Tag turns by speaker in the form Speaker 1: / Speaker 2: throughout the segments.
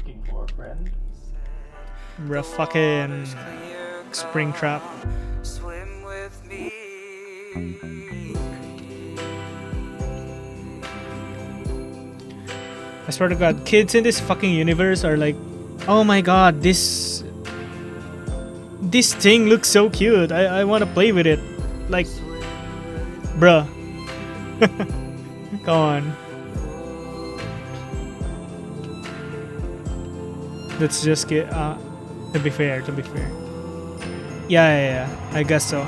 Speaker 1: looking for, friend?
Speaker 2: Bruh, fucking Springtrap.
Speaker 3: Swim with me.
Speaker 2: I swear to God, kids in this fucking universe are like, oh my god, this thing looks so cute. I want to play with it. Like, bruh. Come on. Let's just get, to be fair. Yeah, I guess so.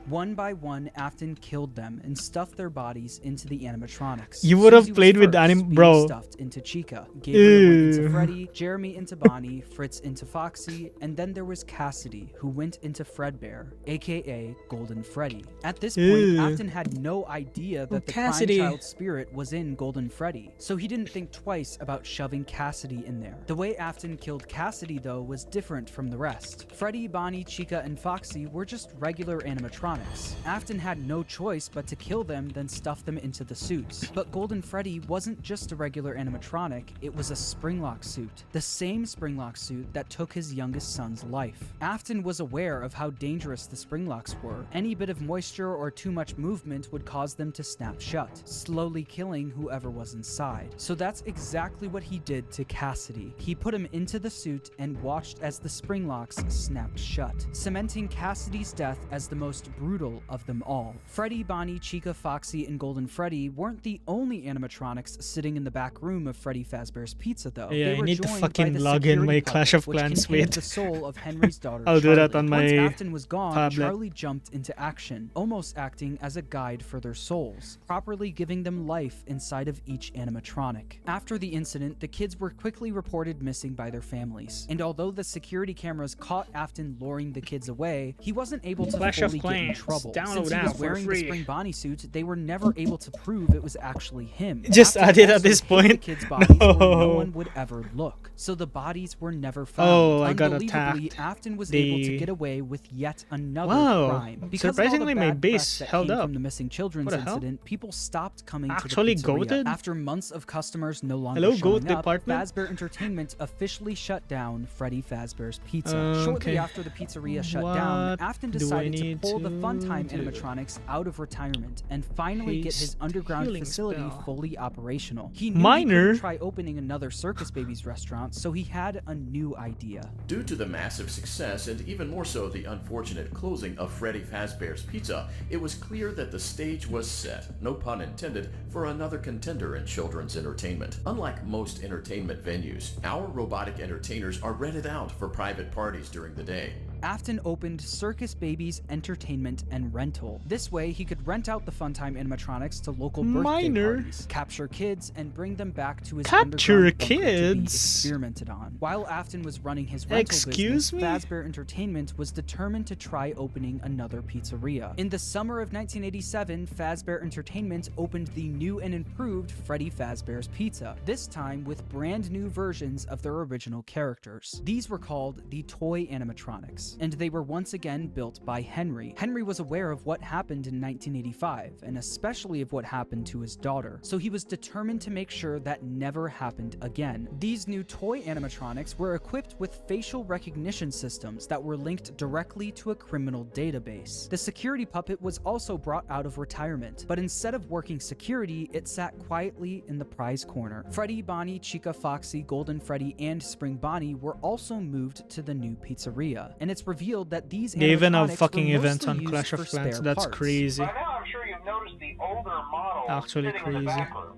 Speaker 4: One by one, Afton killed them and stuffed their bodies into the animatronics.
Speaker 2: You would have
Speaker 4: Susie was
Speaker 2: played with
Speaker 4: first, being
Speaker 2: bro.
Speaker 4: stuffed into Chica, Gabriel went into
Speaker 2: Ew.
Speaker 4: Freddy, Jeremy into Bonnie, Fritz into Foxy, and then there was Cassidy, who went into Fredbear, aka Golden Freddy. At this point,
Speaker 2: Ew.
Speaker 4: Afton had no idea that the
Speaker 2: Cassidy.
Speaker 4: crime child spirit was in Golden Freddy, so he didn't think twice about shoving Cassidy in there. The way Afton killed Cassidy, though, was different from the rest. Freddy, Bonnie, Chica, and Foxy were just regular animatronics. Afton had no choice but to kill them, then stuff them into the suits. But Golden Freddy wasn't just a regular animatronic, it was a Springlock suit. The same Springlock suit that took his youngest son's life. Afton was aware of how dangerous the Springlocks were. Any bit of moisture or too much movement would cause them to snap shut, slowly killing whoever was inside. So that's exactly what he did to Cassidy. He put him into the suit and watched as the Springlocks snapped shut, cementing Cassidy's death as the most brutal of them all. Freddy, Bonnie, Chica, Foxy, and Golden Freddy weren't the only animatronics sitting in the back room of Freddy Fazbear's Pizza, though.
Speaker 2: Yeah,
Speaker 4: They
Speaker 2: I
Speaker 4: were
Speaker 2: need to
Speaker 4: joined
Speaker 2: fucking
Speaker 4: by the
Speaker 2: log in my
Speaker 4: security
Speaker 2: Clash
Speaker 4: puppet,
Speaker 2: of
Speaker 4: which
Speaker 2: Clans
Speaker 4: contained
Speaker 2: with.
Speaker 4: the soul of Henry's daughter.
Speaker 2: I'll do that
Speaker 4: Charlie.
Speaker 2: on
Speaker 4: Once
Speaker 2: my
Speaker 4: Afton was gone,
Speaker 2: tablet.
Speaker 4: Charlie jumped into action, almost acting as a guide for their souls, properly giving them life inside of each animatronic. After the incident, the kids were quickly reported missing by their families, and although the security cameras caught Afton luring the kids away, he wasn't able to
Speaker 2: Clash of
Speaker 4: fully get in
Speaker 2: Clans.
Speaker 4: trouble.
Speaker 2: Download
Speaker 4: Since he
Speaker 2: now
Speaker 4: was
Speaker 2: for
Speaker 4: wearing the
Speaker 2: free.
Speaker 4: Spring Bonnie suit, they were never able to prove it was actually him.
Speaker 2: Just
Speaker 4: Afton
Speaker 2: add it at
Speaker 4: also
Speaker 2: this
Speaker 4: hid
Speaker 2: point?
Speaker 4: the kids' bodies where no
Speaker 2: No.
Speaker 4: one would ever look, so the bodies were never found.
Speaker 2: Oh, I got
Speaker 4: Unbelievably,
Speaker 2: attacked.
Speaker 4: Afton was able to
Speaker 2: They-
Speaker 4: get away with yet another
Speaker 2: Wow.
Speaker 4: crime. Because of all the
Speaker 2: Surprisingly, my
Speaker 4: bad
Speaker 2: base
Speaker 4: press that
Speaker 2: held
Speaker 4: came
Speaker 2: up.
Speaker 4: from the missing children's
Speaker 2: What the hell?
Speaker 4: incident, people stopped coming
Speaker 2: Actually
Speaker 4: to the pizzeria.
Speaker 2: goated?
Speaker 4: After months of customers no longer
Speaker 2: Hello,
Speaker 4: showing
Speaker 2: goat
Speaker 4: up,
Speaker 2: department?
Speaker 4: Fazbear Entertainment officially shut down Freddy Fazbear's Pizza.
Speaker 2: Okay.
Speaker 4: Shortly after the pizzeria shut down,
Speaker 2: What
Speaker 4: Afton
Speaker 2: do I
Speaker 4: decided to
Speaker 2: need
Speaker 4: pull the
Speaker 2: to
Speaker 4: Funtime
Speaker 2: do?
Speaker 4: animatronics out of retirement and finally get his
Speaker 2: Haste
Speaker 4: underground
Speaker 2: healing
Speaker 4: facility
Speaker 2: spell.
Speaker 4: fully operational. He knew he
Speaker 2: Minor?
Speaker 4: couldn't try opening another Circus Babies restaurant, so he had a new idea.
Speaker 5: Due to the massive success and even more so the unfortunate closing of Freddy Fazbear's Pizza, it was clear that the stage was set, no pun intended, for another contender in children's entertainment. Unlike most entertainment venues, our robotic entertainers are rented out for private parties during the day.
Speaker 4: Afton opened Circus Babies Entertainment and Rental. This way, he could rent out the Funtime animatronics to local birthday
Speaker 2: Minor.
Speaker 4: parties, capture kids, and bring them back to his
Speaker 2: Capture
Speaker 4: underground bunker to be
Speaker 2: kids?
Speaker 4: experimented on. While Afton was running his rental
Speaker 2: Excuse
Speaker 4: business,
Speaker 2: me?
Speaker 4: Fazbear Entertainment was determined to try opening another pizzeria. In the summer of 1987, Fazbear Entertainment opened the new and improved Freddy Fazbear's Pizza, this time with brand new versions of their original characters. These were called the Toy Animatronics, and they were once again built by Henry. Henry was aware of what happened in 1985, and especially of what happened to his daughter, so he was determined to make sure that never happened again. These new toy animatronics were equipped with facial recognition systems that were linked directly to a criminal database. The security puppet was also brought out of retirement, but instead of working security, it sat quietly in the prize corner. Freddy, Bonnie, Chica, Foxy, Golden Freddy, and Spring Bonnie were also moved to the new pizzeria, and it's revealed that these
Speaker 2: They even have
Speaker 4: animatronics
Speaker 2: fucking
Speaker 4: were
Speaker 2: events
Speaker 4: mostly
Speaker 2: on
Speaker 4: used
Speaker 2: Clash
Speaker 4: for
Speaker 2: of Clans.
Speaker 4: spare
Speaker 2: That's
Speaker 4: parts.
Speaker 2: crazy.
Speaker 1: By now, I'm sure you've noticed the older models
Speaker 2: Actually
Speaker 1: sitting in the
Speaker 2: crazy.
Speaker 1: back room.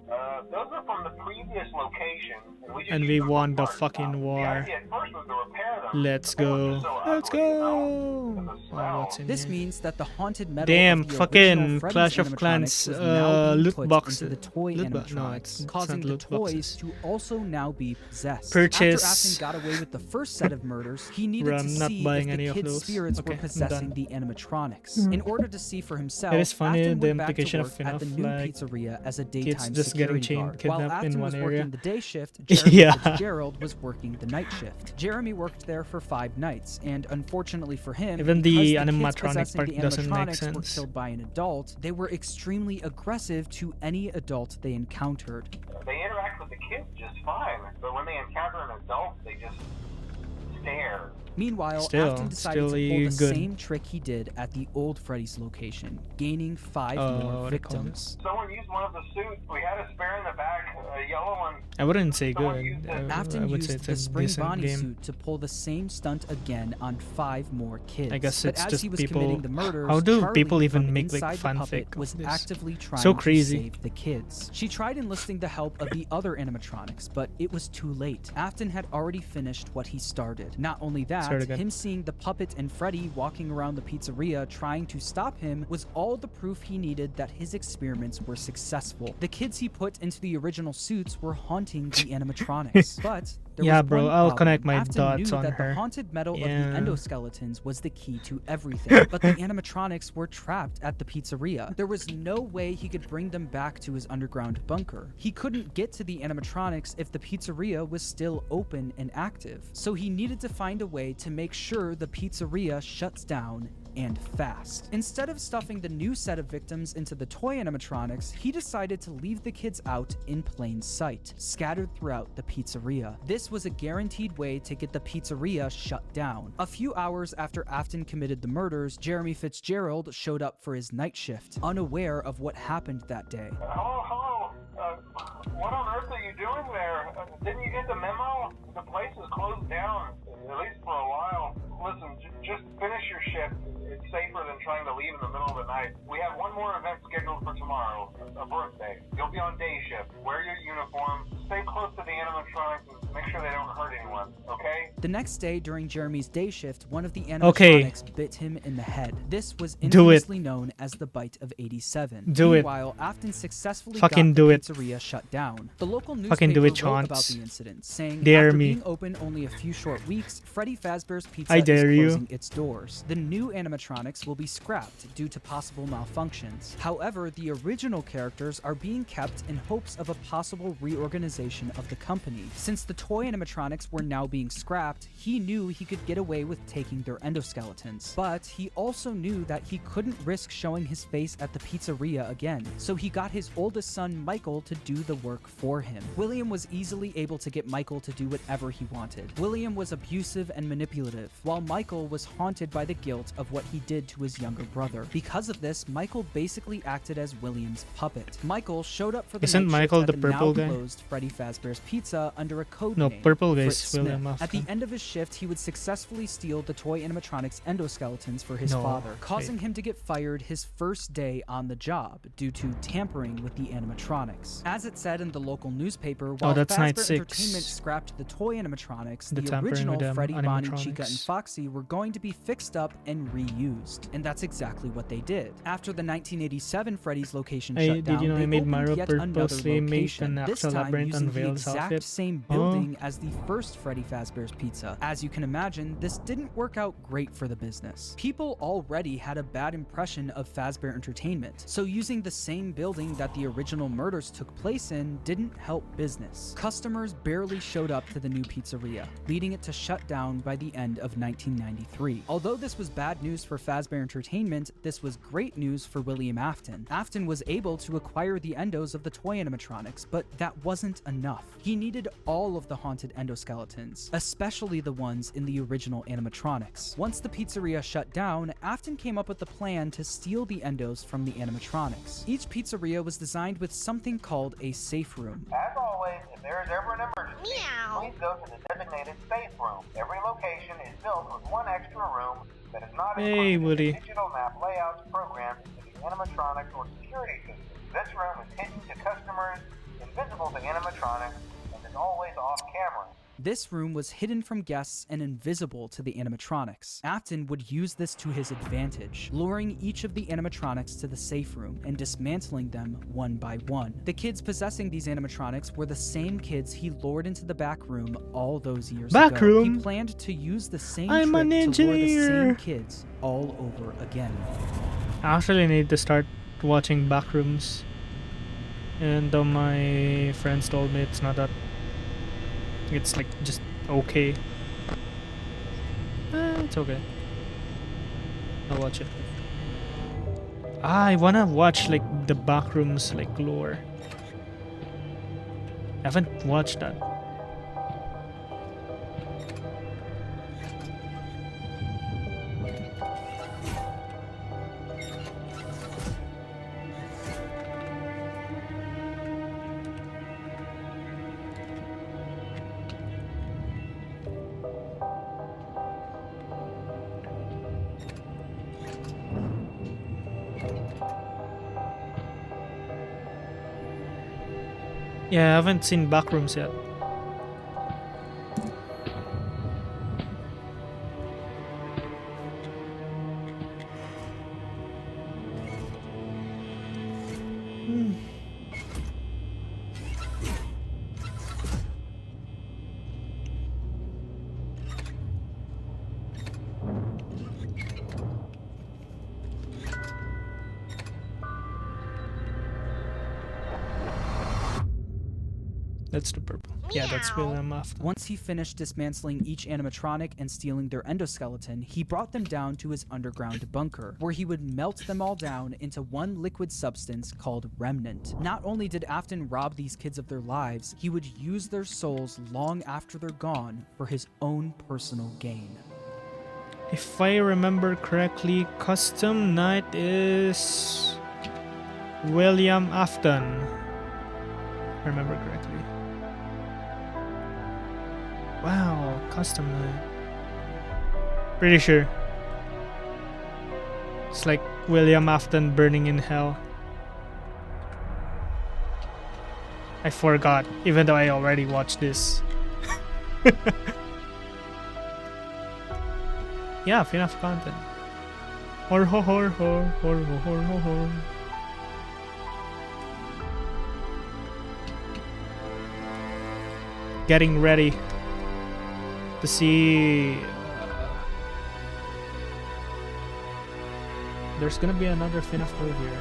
Speaker 1: Those are from the previous location. We just
Speaker 2: And
Speaker 1: used
Speaker 2: we
Speaker 1: them
Speaker 2: won
Speaker 1: for
Speaker 2: the
Speaker 1: parts.
Speaker 2: fucking
Speaker 1: The
Speaker 2: war.
Speaker 1: idea at first was to repair them.
Speaker 2: Let's
Speaker 1: They were
Speaker 2: go.
Speaker 1: just so
Speaker 2: Let's
Speaker 1: ugly, you know?
Speaker 2: go.
Speaker 1: The
Speaker 2: Oh,
Speaker 1: smell.
Speaker 2: what's in
Speaker 4: This
Speaker 2: here?
Speaker 4: means that the haunted metal
Speaker 2: Damn,
Speaker 4: of the
Speaker 2: fucking
Speaker 4: original Freddy's
Speaker 2: Clash of
Speaker 4: animatronics
Speaker 2: Clans,
Speaker 4: was now being
Speaker 2: loot
Speaker 4: put
Speaker 2: boxes.
Speaker 4: into the toy
Speaker 2: No,
Speaker 4: animatronics,
Speaker 2: it's
Speaker 4: causing
Speaker 2: not
Speaker 4: the
Speaker 2: loot
Speaker 4: toys
Speaker 2: boxes.
Speaker 4: to also now be possessed.
Speaker 2: Purchase.
Speaker 4: After Afton got away with the first set of murders, he needed
Speaker 2: Bro,
Speaker 4: to
Speaker 2: I'm not
Speaker 4: see
Speaker 2: buying
Speaker 4: if
Speaker 2: any
Speaker 4: the
Speaker 2: of
Speaker 4: kids'
Speaker 2: those.
Speaker 4: spirits
Speaker 2: Okay,
Speaker 4: were
Speaker 2: I'm
Speaker 4: possessing
Speaker 2: done.
Speaker 4: the animatronics. In order to see for himself,
Speaker 2: It is funny,
Speaker 4: Afton
Speaker 2: the
Speaker 4: went back to
Speaker 2: implication
Speaker 4: work
Speaker 2: of
Speaker 4: at the
Speaker 2: enough,
Speaker 4: new
Speaker 2: like,
Speaker 4: pizzeria as a
Speaker 2: kids
Speaker 4: daytime
Speaker 2: just getting
Speaker 4: security guard. While
Speaker 2: kidnapped in
Speaker 4: Afton
Speaker 2: one
Speaker 4: was
Speaker 2: area.
Speaker 4: working the day shift, Jeremy
Speaker 2: Yeah.
Speaker 4: Fitzgerald was working the night shift. Jeremy worked there for 5 nights, and unfortunately for him,
Speaker 2: Even
Speaker 4: because
Speaker 2: the
Speaker 4: kids
Speaker 2: animatronic
Speaker 4: possessing
Speaker 2: part
Speaker 4: the
Speaker 2: doesn't make
Speaker 4: animatronics were
Speaker 2: sense.
Speaker 4: killed by an adult, they were extremely aggressive to any adult they encountered.
Speaker 1: They interact with the kids just fine.
Speaker 4: Meanwhile,
Speaker 2: Still-
Speaker 4: Afton decided to
Speaker 2: still
Speaker 4: pull the
Speaker 2: good.
Speaker 4: same trick he did at the old Freddy's location, gaining 5
Speaker 2: what
Speaker 4: more
Speaker 2: do you call
Speaker 4: victims.
Speaker 1: Someone used one of the suits. We had a spare in the back, a yellow one.
Speaker 2: I wouldn't say
Speaker 1: Someone
Speaker 2: good.
Speaker 1: used it.
Speaker 2: I
Speaker 4: Afton
Speaker 2: would say
Speaker 4: used
Speaker 2: it's
Speaker 4: the
Speaker 2: a
Speaker 4: Spring
Speaker 2: decent
Speaker 4: Bonnie
Speaker 2: game.
Speaker 4: suit to pull the same stunt again on 5 more kids.
Speaker 2: I guess
Speaker 4: but
Speaker 2: it's
Speaker 4: as
Speaker 2: just
Speaker 4: he was
Speaker 2: people-
Speaker 4: committing the murders,
Speaker 2: how do
Speaker 4: Charlie
Speaker 2: people even
Speaker 4: from
Speaker 2: make, like,
Speaker 4: inside the puppet
Speaker 2: fanfic
Speaker 4: was
Speaker 2: of this?
Speaker 4: actively trying
Speaker 2: So
Speaker 4: to
Speaker 2: crazy.
Speaker 4: save the kids. She tried enlisting the help of the other animatronics, but it was too late. Afton had already finished what he started. Not only that,
Speaker 2: Start again.
Speaker 4: him seeing the puppet and Freddy walking around the pizzeria trying to stop him was all the proof he needed that his experiments were successful. The kids he put into the original suits were haunting the animatronics, but there
Speaker 2: Yeah,
Speaker 4: was
Speaker 2: bro,
Speaker 4: one
Speaker 2: I'll
Speaker 4: problem.
Speaker 2: connect my
Speaker 4: Afton
Speaker 2: dots
Speaker 4: knew
Speaker 2: on
Speaker 4: that
Speaker 2: her.
Speaker 4: the haunted metal
Speaker 2: Yeah.
Speaker 4: of the endoskeletons was the key to everything, but the animatronics were trapped at the pizzeria. There was no way he could bring them back to his underground bunker. He couldn't get to the animatronics if the pizzeria was still open and active, so he needed to find a way to make sure the pizzeria shuts down and fast. Instead of stuffing the new set of victims into the toy animatronics, he decided to leave the kids out in plain sight, scattered throughout the pizzeria. This was a guaranteed way to get the pizzeria shut down. A few hours after Afton committed the murders, Jeremy Fitzgerald showed up for his night shift, unaware of what happened that day.
Speaker 1: Hello. What on earth are you doing there? Didn't you get the memo? The place is closed down, at least for a while. Listen, just finish your shift. It's safer than trying to leave in the middle of the night. We have one more event scheduled for tomorrow, a birthday. You'll be on day shift. Wear your uniform. Stay close to the animatronics and make sure they don't hurt anyone, okay?
Speaker 4: The next day, during Jeremy's day shift, one of the
Speaker 2: Okay.
Speaker 4: animatronics bit him in the head. This was
Speaker 2: Do it.
Speaker 4: infamously known as the bite of 87.
Speaker 2: Do it.
Speaker 4: Meanwhile, Afton successfully
Speaker 2: Fucking
Speaker 4: got
Speaker 2: do
Speaker 4: the
Speaker 2: it.
Speaker 4: pizzeria shut down. The local newspaper
Speaker 2: Fucking do it,
Speaker 4: wrote about
Speaker 2: Chance.
Speaker 4: the incident, saying
Speaker 2: Dare
Speaker 4: after
Speaker 2: me.
Speaker 4: being open only a few short weeks, Freddy Fazbear's Pizza
Speaker 2: I
Speaker 4: is
Speaker 2: dare you.
Speaker 4: closing its doors. The new animatronics will be scrapped due to possible malfunctions. However, the original characters are being kept in hopes of a possible reorganization of the company. Since the toy animatronics were now being scrapped, he knew he could get away with taking their endoskeletons. But he also knew that he couldn't risk showing his face at the pizzeria again, so he got his oldest son Michael to do the work for him. William was easily able to get Michael to do whatever he wanted. William was abusive and manipulative, while Michael was haunted by the guilt of what he did to his younger brother. Because of this, Michael basically acted as William's puppet. Michael showed up for the
Speaker 2: Isn't
Speaker 4: night shift
Speaker 2: Michael
Speaker 4: at
Speaker 2: the purple guy?
Speaker 4: now closed Freddy Fazbear's Pizza under a code
Speaker 2: No,
Speaker 4: name,
Speaker 2: purple guy
Speaker 4: Fritz
Speaker 2: is
Speaker 4: Smith.
Speaker 2: William
Speaker 4: At the
Speaker 2: Afton.
Speaker 4: end of his shift, he would successfully steal the toy animatronics endoskeletons for his
Speaker 2: No,
Speaker 4: father, causing
Speaker 2: wait.
Speaker 4: him to get fired his first day on the job due to tampering with the animatronics. As it said in the local newspaper, while
Speaker 2: that's night
Speaker 4: Fazbear
Speaker 2: 6.
Speaker 4: Entertainment scrapped the toy animatronics,
Speaker 2: The
Speaker 4: the
Speaker 2: tampering
Speaker 4: original
Speaker 2: with them
Speaker 4: Freddy, Bonnie, Chica, and
Speaker 2: animatronics.
Speaker 4: Foxy were going to be fixed up and reused. And that's exactly what they did. After the 1987 Freddy's location
Speaker 2: Hey,
Speaker 4: shut
Speaker 2: did
Speaker 4: down,
Speaker 2: you know
Speaker 4: they
Speaker 2: I made
Speaker 4: opened
Speaker 2: Mario
Speaker 4: yet another
Speaker 2: purposely make
Speaker 4: location,
Speaker 2: an
Speaker 4: this
Speaker 2: actual
Speaker 4: time
Speaker 2: labyrinth
Speaker 4: using
Speaker 2: on
Speaker 4: the
Speaker 2: Vale's
Speaker 4: exact
Speaker 2: outfit?
Speaker 4: same
Speaker 2: Oh.
Speaker 4: building as the first Freddy Fazbear's Pizza. As you can imagine, this didn't work out great for the business. People already had a bad impression of Fazbear Entertainment, so using the same building that the original murders took place in didn't help business. Customers barely showed up to the new pizzeria, leading it to shut down by the end of 1993. Although this was bad news for Fazbear Entertainment, this was great news for William Afton. Afton was able to acquire the endos of the toy animatronics, but that wasn't enough. He needed all of the haunted endoskeletons, especially the ones in the original animatronics. Once the pizzeria shut down, Afton came up with a plan to steal the endos from the animatronics. Each pizzeria was designed with something called a safe room.
Speaker 1: As always, if there is ever an emergency, please go to the designated safe room. Every location is built with one extra room that is not
Speaker 2: Hey,
Speaker 1: included in
Speaker 2: Woody.
Speaker 1: the digital map layouts programmed into the animatronics or security system. This room is hidden to customers, invisible to animatronics, and is always off camera.
Speaker 4: This room was hidden from guests and invisible to the animatronics. Afton would use this to his advantage, luring each of the animatronics to the safe room and dismantling them one by one. The kids possessing these animatronics were the same kids he lured into the back room all those years
Speaker 2: Back
Speaker 4: ago.
Speaker 2: room?
Speaker 4: He planned to use the same
Speaker 2: I'm
Speaker 4: trick
Speaker 2: an
Speaker 4: to lure the
Speaker 2: engineer.
Speaker 4: same kids all over again.
Speaker 2: I actually need to start watching Backrooms. And though my friends told me it's not that, it's like just okay. It's okay. I'll watch it. I wanna watch like the Backrooms like lore. I haven't watched that. Yeah, I haven't seen Backrooms yet. That's the purple. Yeah, that's William Afton.
Speaker 4: Once he finished dismantling each animatronic and stealing their endoskeleton, he brought them down to his underground bunker, where he would melt them all down into one liquid substance called Remnant. Not only did Afton rob these kids of their lives, he would use their souls long after they're gone for his own personal gain.
Speaker 2: If I remember correctly, Custom Night is William Afton. If I remember correctly. Wow, Custom Night. Pretty sure. It's like William Afton burning in hell. I forgot, even though I already watched this. Yeah, enough content. Hor hor hor hor hor hor hor hor. Getting ready to see. There's gonna be another FNAF World here.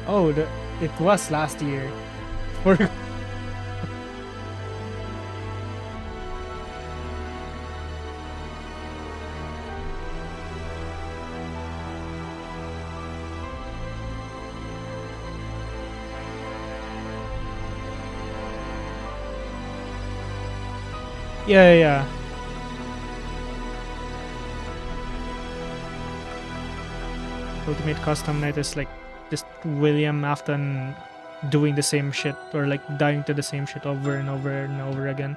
Speaker 2: Oh, it was last year. Yeah. Ultimate Custom Night is like just William Afton doing the same shit, or like dying to the same shit over and over and over again.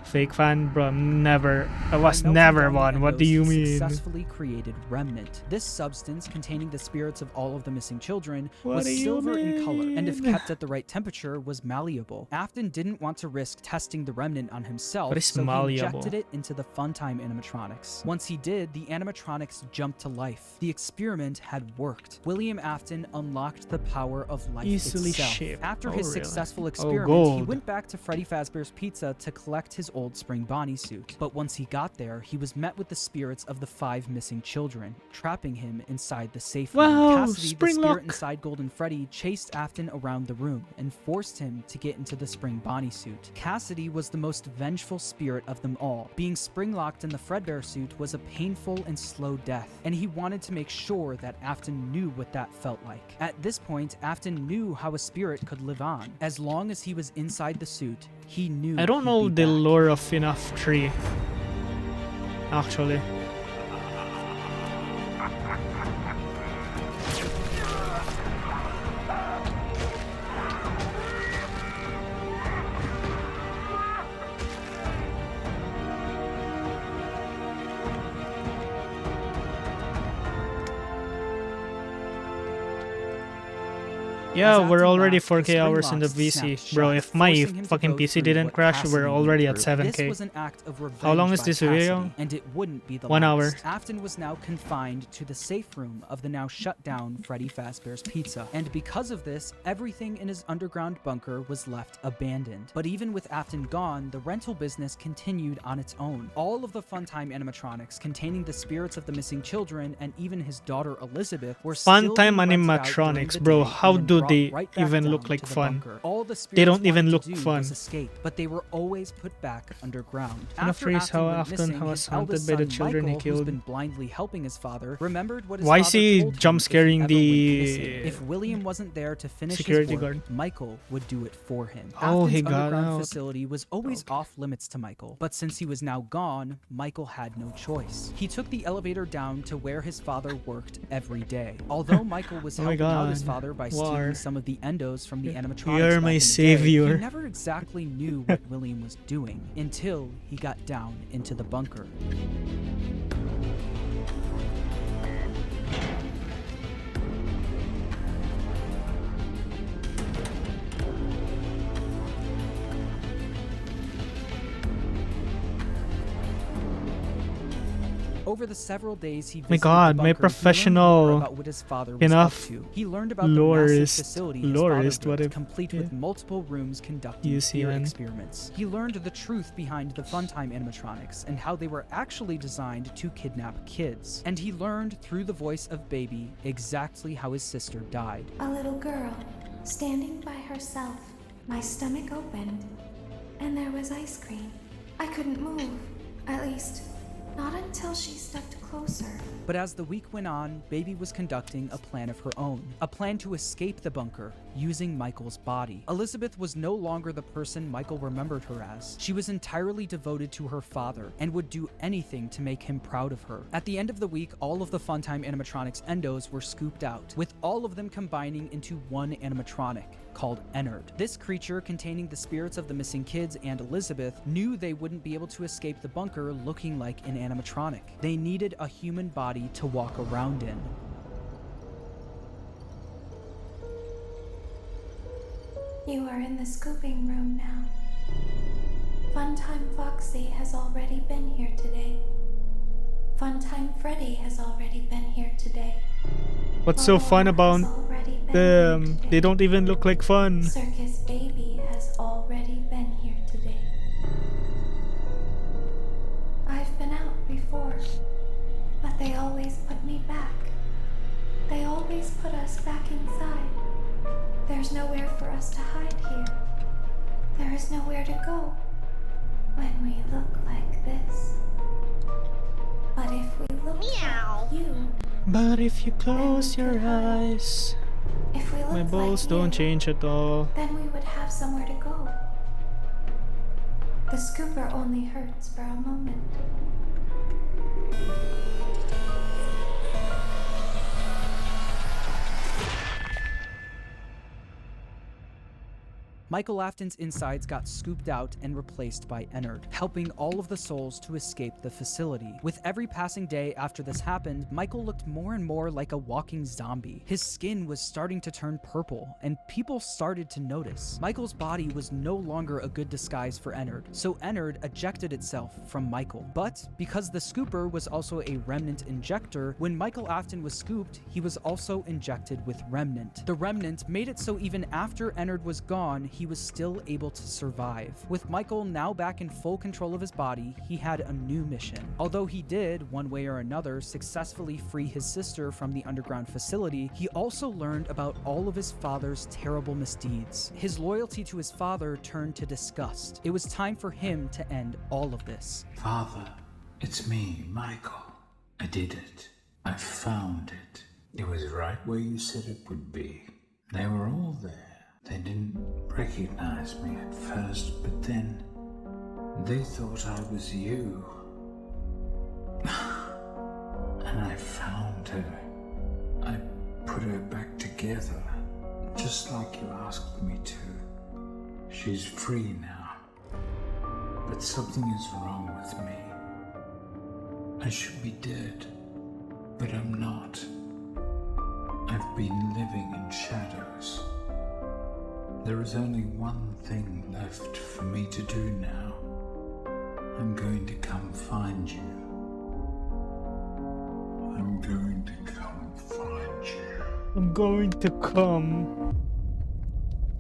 Speaker 2: Fake fan, bro. I was never one. What do you mean?
Speaker 4: Successfully created Remnant. This substance, containing the spirits of all of the missing children,
Speaker 2: What
Speaker 4: was
Speaker 2: do you
Speaker 4: silver in color, and if
Speaker 2: mean?
Speaker 4: kept at the right temperature, was malleable. Afton didn't want to risk testing the Remnant on himself,
Speaker 2: What is
Speaker 4: so
Speaker 2: malleable?
Speaker 4: he injected it into the Funtime animatronics. Once he did, the animatronics jumped to life. The experiment had worked. William Afton unlocked the power of life
Speaker 2: Easily
Speaker 4: itself.
Speaker 2: shaped.
Speaker 4: After
Speaker 2: Oh,
Speaker 4: his
Speaker 2: really?
Speaker 4: successful
Speaker 2: Oh,
Speaker 4: experiment, he
Speaker 2: gold.
Speaker 4: went back to Freddy Fazbear's Pizza to collect his old Spring Bonnie suit. But once he got there, he was met with the spirits of the 5 missing children, trapping him inside the safe room.
Speaker 2: Wow,
Speaker 4: Cassidy, the
Speaker 2: Spring
Speaker 4: spirit
Speaker 2: Lock.
Speaker 4: inside Golden Freddy, chased Afton around the room and forced him to get into the Spring Bonnie suit. Cassidy was the most vengeful spirit of them all. Being spring-locked in the Fredbear suit was a painful and slow death, and he wanted to make sure that Afton knew what that felt like. At this point, Afton knew how a spirit could live on. As long as he was inside the suit, he knew
Speaker 2: I don't
Speaker 4: he'd
Speaker 2: know
Speaker 4: be
Speaker 2: the
Speaker 4: back.
Speaker 2: lore of FNAF 3. Actually. Yeah,
Speaker 4: As
Speaker 2: we're
Speaker 4: Afton
Speaker 2: already
Speaker 4: laughed, the
Speaker 2: 4K
Speaker 4: spring
Speaker 2: hours in the
Speaker 4: locks
Speaker 2: VC.
Speaker 4: snapped
Speaker 2: Bro,
Speaker 4: shut,
Speaker 2: if my
Speaker 4: forcing him to
Speaker 2: fucking
Speaker 4: go
Speaker 2: PC
Speaker 4: through
Speaker 2: didn't
Speaker 4: what
Speaker 2: crash,
Speaker 4: Cassidy
Speaker 2: we're
Speaker 4: went
Speaker 2: already at
Speaker 4: through.
Speaker 2: 7K.
Speaker 4: This was an act of revenge
Speaker 2: How long is
Speaker 4: by
Speaker 2: this
Speaker 4: Cassidy,
Speaker 2: video?
Speaker 4: and it wouldn't be the
Speaker 2: 1 hour.
Speaker 4: last. Afton was now confined to the safe room of the now shut down Freddy Fazbear's Pizza, and because of this, everything in his underground bunker was left abandoned. But even with Afton gone, the rental business continued on its own. All of the Funtime animatronics containing the spirits of the missing children and even his daughter Elizabeth were still
Speaker 2: Funtime
Speaker 4: being rented out during
Speaker 2: animatronics,
Speaker 4: the
Speaker 2: bro.
Speaker 4: day
Speaker 2: How
Speaker 4: and then
Speaker 2: do
Speaker 4: brought
Speaker 2: they
Speaker 4: right back
Speaker 2: even
Speaker 4: down
Speaker 2: look
Speaker 4: to
Speaker 2: like
Speaker 4: the
Speaker 2: fun?
Speaker 4: bunker. All the
Speaker 2: They
Speaker 4: spirits
Speaker 2: don't even
Speaker 4: wanted
Speaker 2: look
Speaker 4: to do
Speaker 2: fun.
Speaker 4: was escape, but they were always put back underground.
Speaker 2: Enough
Speaker 4: After
Speaker 2: phrase
Speaker 4: Afton
Speaker 2: how
Speaker 4: went
Speaker 2: Afton
Speaker 4: missing,
Speaker 2: was
Speaker 4: his
Speaker 2: haunted
Speaker 4: eldest
Speaker 2: by the
Speaker 4: son,
Speaker 2: children he
Speaker 4: Michael, who's
Speaker 2: killed.
Speaker 4: been blindly helping his father, remembered what his
Speaker 2: Why is
Speaker 4: father
Speaker 2: he
Speaker 4: told him
Speaker 2: jump
Speaker 4: if
Speaker 2: scaring
Speaker 4: ever went
Speaker 2: the
Speaker 4: missing. If William wasn't there to finish
Speaker 2: security
Speaker 4: his work,
Speaker 2: guard?
Speaker 4: Michael would do it for him.
Speaker 2: Oh, he
Speaker 4: Afton's
Speaker 2: got
Speaker 4: underground
Speaker 2: out.
Speaker 4: facility was always off limits to Michael, but since he was now gone, Michael had no choice. He took the elevator down to where his father worked every day. Although Michael was
Speaker 2: Oh my
Speaker 4: helping out his
Speaker 2: God.
Speaker 4: father by
Speaker 2: War.
Speaker 4: stealing some of the endos from the animatronics
Speaker 2: You're
Speaker 4: back
Speaker 2: my
Speaker 4: in the day,
Speaker 2: savior.
Speaker 4: he never exactly knew what William was doing until he got down into the bunker. Over the several days he
Speaker 2: My
Speaker 4: visited
Speaker 2: God,
Speaker 4: the
Speaker 2: my
Speaker 4: bunker, he learned
Speaker 2: professional
Speaker 4: more about what his father was
Speaker 2: enough
Speaker 4: up to. He learned about the massive
Speaker 2: lorist,
Speaker 4: facility his father
Speaker 2: what
Speaker 4: built,
Speaker 2: if,
Speaker 4: complete
Speaker 2: yeah.
Speaker 4: with multiple rooms conducting
Speaker 2: You see,
Speaker 4: fear
Speaker 2: man.
Speaker 4: experiments. He learned the truth behind the Funtime animatronics and how they were actually designed to kidnap kids. And he learned through the voice of Baby exactly how his sister died.
Speaker 6: A little girl, standing by herself. My stomach opened, and there was ice cream. I couldn't move, at least, not until she stepped closer.
Speaker 4: But as the week went on, Baby was conducting a plan of her own, a plan to escape the bunker using Michael's body. Elizabeth was no longer the person Michael remembered her as. She was entirely devoted to her father and would do anything to make him proud of her. At the end of the week, all of the Funtime animatronics endos were scooped out, with all of them combining into one animatronic called Ennard. This creature, containing the spirits of the missing kids and Elizabeth, knew they wouldn't be able to escape the bunker looking like an animatronic. They needed a human body to walk around in.
Speaker 6: You are in the scooping room now. Funtime Foxy has already been here today. Funtime Freddy has already been here today.
Speaker 2: What's so fun about
Speaker 6: Has already been
Speaker 2: them?
Speaker 6: here
Speaker 2: They
Speaker 6: today.
Speaker 2: don't even look like fun.
Speaker 6: Circus Baby has already been here today. I've been out before, but they always put me back. They always put us back inside. There's nowhere for us to hide here. There is nowhere to go when we look like this. But if we look like you,
Speaker 2: But if you close your eyes,
Speaker 6: if we look
Speaker 2: my balls
Speaker 6: like
Speaker 2: don't
Speaker 6: you,
Speaker 2: change at all.
Speaker 6: then we would have somewhere to go. The scooper only hurts for a moment.
Speaker 4: Michael Afton's insides got scooped out and replaced by Ennard, helping all of the souls to escape the facility. With every passing day after this happened, Michael looked more and more like a walking zombie. His skin was starting to turn purple, and people started to notice. Michael's body was no longer a good disguise for Ennard, so Ennard ejected itself from Michael. But because the scooper was also a remnant injector, when Michael Afton was scooped, he was also injected with Remnant. The Remnant made it so even after Ennard was gone, he was still able to survive. With Michael now back in full control of his body, he had a new mission. Although he did, one way or another, successfully free his sister from the underground facility, he also learned about all of his father's terrible misdeeds. His loyalty to his father turned to disgust. It was time for him to end all of this.
Speaker 7: Father, it's me, Michael. I did it. I found it. It was right where you said it would be. They were all there. They didn't recognize me at first, but then they thought I was you. And I found her. I put her back together, just like you asked me to. She's free now. But something is wrong with me. I should be dead, but I'm not. I've been living in shadows. There is only one thing left for me to do now. I'm going to come find you. I'm going to come find you.
Speaker 2: I'm going to come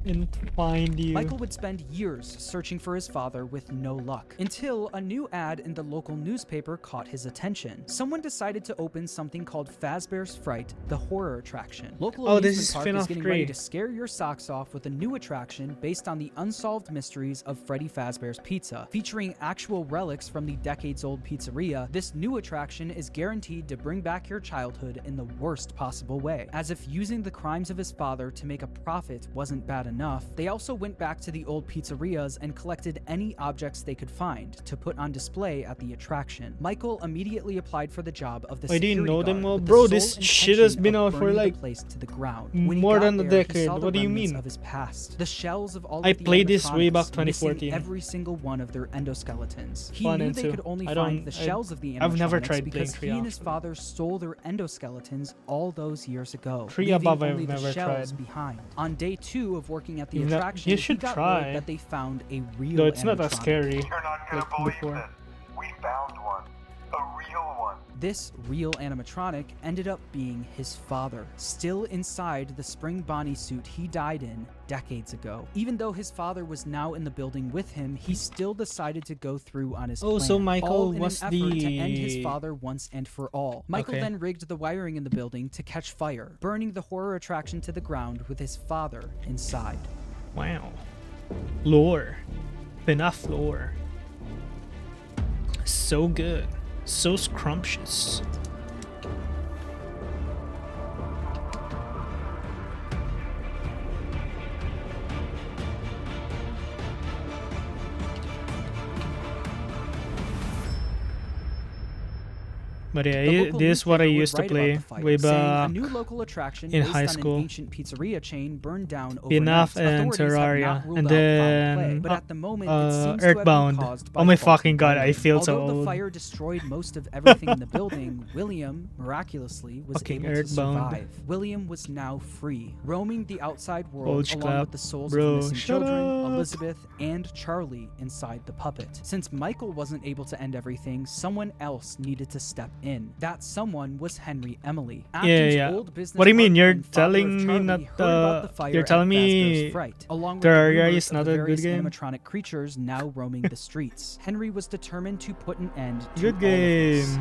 Speaker 2: and find you.
Speaker 4: Michael would spend years searching for his father with no luck, until a new ad in the local newspaper caught his attention. Someone decided to open something called Fazbear's Fright, the horror attraction. Local
Speaker 2: Oh, this
Speaker 4: amusement
Speaker 2: is
Speaker 4: park is
Speaker 2: FNAF
Speaker 4: getting
Speaker 2: 3.
Speaker 4: ready to scare your socks off with a new attraction based on the unsolved mysteries of Freddy Fazbear's Pizza. Featuring actual relics from the decades-old pizzeria, this new attraction is guaranteed to bring back your childhood in the worst possible way. As if using the crimes of his father to make a profit wasn't bad enough, they also went back to the old pizzerias and collected any objects they could find to put on display at the attraction. Michael immediately applied for the job of the
Speaker 2: I didn't
Speaker 4: security
Speaker 2: know them
Speaker 4: guard
Speaker 2: all.
Speaker 4: with the
Speaker 2: Bro,
Speaker 4: sole
Speaker 2: this shit has
Speaker 4: intention
Speaker 2: been
Speaker 4: of
Speaker 2: out for
Speaker 4: burning the
Speaker 2: like
Speaker 4: place to the ground. When he
Speaker 2: more
Speaker 4: got
Speaker 2: than a
Speaker 4: there, he
Speaker 2: decade.
Speaker 4: saw the
Speaker 2: What do you
Speaker 4: remnants
Speaker 2: mean?
Speaker 4: of his past. The shells of all
Speaker 2: I
Speaker 4: of the
Speaker 2: played this way back
Speaker 4: animatronics, missing
Speaker 2: 2014.
Speaker 4: every single one of their endoskeletons. He
Speaker 2: One
Speaker 4: knew
Speaker 2: and
Speaker 4: they
Speaker 2: two.
Speaker 4: could only
Speaker 2: I
Speaker 4: find
Speaker 2: don't-
Speaker 4: the shells of the animatronics
Speaker 2: I've never tried
Speaker 4: because
Speaker 2: playing
Speaker 4: he and his
Speaker 2: Tree
Speaker 4: father stole their endoskeletons all those years ago,
Speaker 2: Tree
Speaker 4: leaving
Speaker 2: above I've
Speaker 4: only the
Speaker 2: never
Speaker 4: shells
Speaker 2: tried.
Speaker 4: behind. On day 2 of working at the
Speaker 2: You know-
Speaker 4: attraction,
Speaker 2: you
Speaker 4: he
Speaker 2: should
Speaker 4: got
Speaker 2: try.
Speaker 4: word that they found a real
Speaker 2: Though it's not that
Speaker 4: animatronic.
Speaker 2: scary
Speaker 1: You're not gonna
Speaker 2: like
Speaker 1: believe
Speaker 2: before.
Speaker 1: this. We found one. A real one.
Speaker 4: This real animatronic ended up being his father, still inside the Spring Bonnie suit he died in decades ago. Even though his father was now in the building with him, he still decided to go through on his plan.
Speaker 2: So Michael
Speaker 4: all in
Speaker 2: was
Speaker 4: an effort to end
Speaker 2: the-
Speaker 4: his father once and for all. Michael then rigged the wiring in the building to catch fire, burning the horror attraction to the ground with his father inside.
Speaker 2: Wow. Lore. Enough lore. So good. So scrumptious. But yeah,
Speaker 4: The local
Speaker 2: this is what I
Speaker 4: newspaper would
Speaker 2: used to
Speaker 4: write
Speaker 2: play
Speaker 4: about the fire,
Speaker 2: way
Speaker 4: saying
Speaker 2: back
Speaker 4: a new local attraction
Speaker 2: in
Speaker 4: based
Speaker 2: high
Speaker 4: on
Speaker 2: school.
Speaker 4: an ancient pizzeria chain burned down overnight.
Speaker 2: Enough and
Speaker 4: Authorities have
Speaker 2: Terraria,
Speaker 4: not ruled
Speaker 2: and
Speaker 4: out foul
Speaker 2: then
Speaker 4: play, but at the moment it seems to have been
Speaker 2: Earthbound.
Speaker 4: caused by
Speaker 2: Oh my
Speaker 4: faulty
Speaker 2: fucking god, I
Speaker 4: wiring.
Speaker 2: feel so
Speaker 4: Although the
Speaker 2: old.
Speaker 4: fire destroyed most of everything in the building, William miraculously was
Speaker 2: Fucking
Speaker 4: able to
Speaker 2: Earthbound.
Speaker 4: survive. William was now free, roaming the outside world
Speaker 2: Bulge
Speaker 4: along
Speaker 2: clap.
Speaker 4: with the souls
Speaker 2: Bro,
Speaker 4: of the missing
Speaker 2: shut
Speaker 4: children,
Speaker 2: up.
Speaker 4: Elizabeth, and Charlie inside the puppet. Since Michael wasn't able to end everything, someone else needed to step in. That someone was Henry Emily. Afton's
Speaker 2: Yeah.
Speaker 4: old business
Speaker 2: What do you mean?
Speaker 4: partner
Speaker 2: You're
Speaker 4: and father of
Speaker 2: telling me
Speaker 4: Charlie
Speaker 2: not,
Speaker 4: heard about the fire
Speaker 2: you're
Speaker 4: at
Speaker 2: telling
Speaker 4: Fazbear's
Speaker 2: me
Speaker 4: Fright, along with
Speaker 2: Terraria
Speaker 4: the rumors
Speaker 2: is
Speaker 4: of
Speaker 2: not
Speaker 4: the
Speaker 2: a good
Speaker 4: various
Speaker 2: game?
Speaker 4: animatronic creatures now roaming the streets. Henry was determined to put an end to
Speaker 2: Good
Speaker 4: all of
Speaker 2: game.
Speaker 4: this.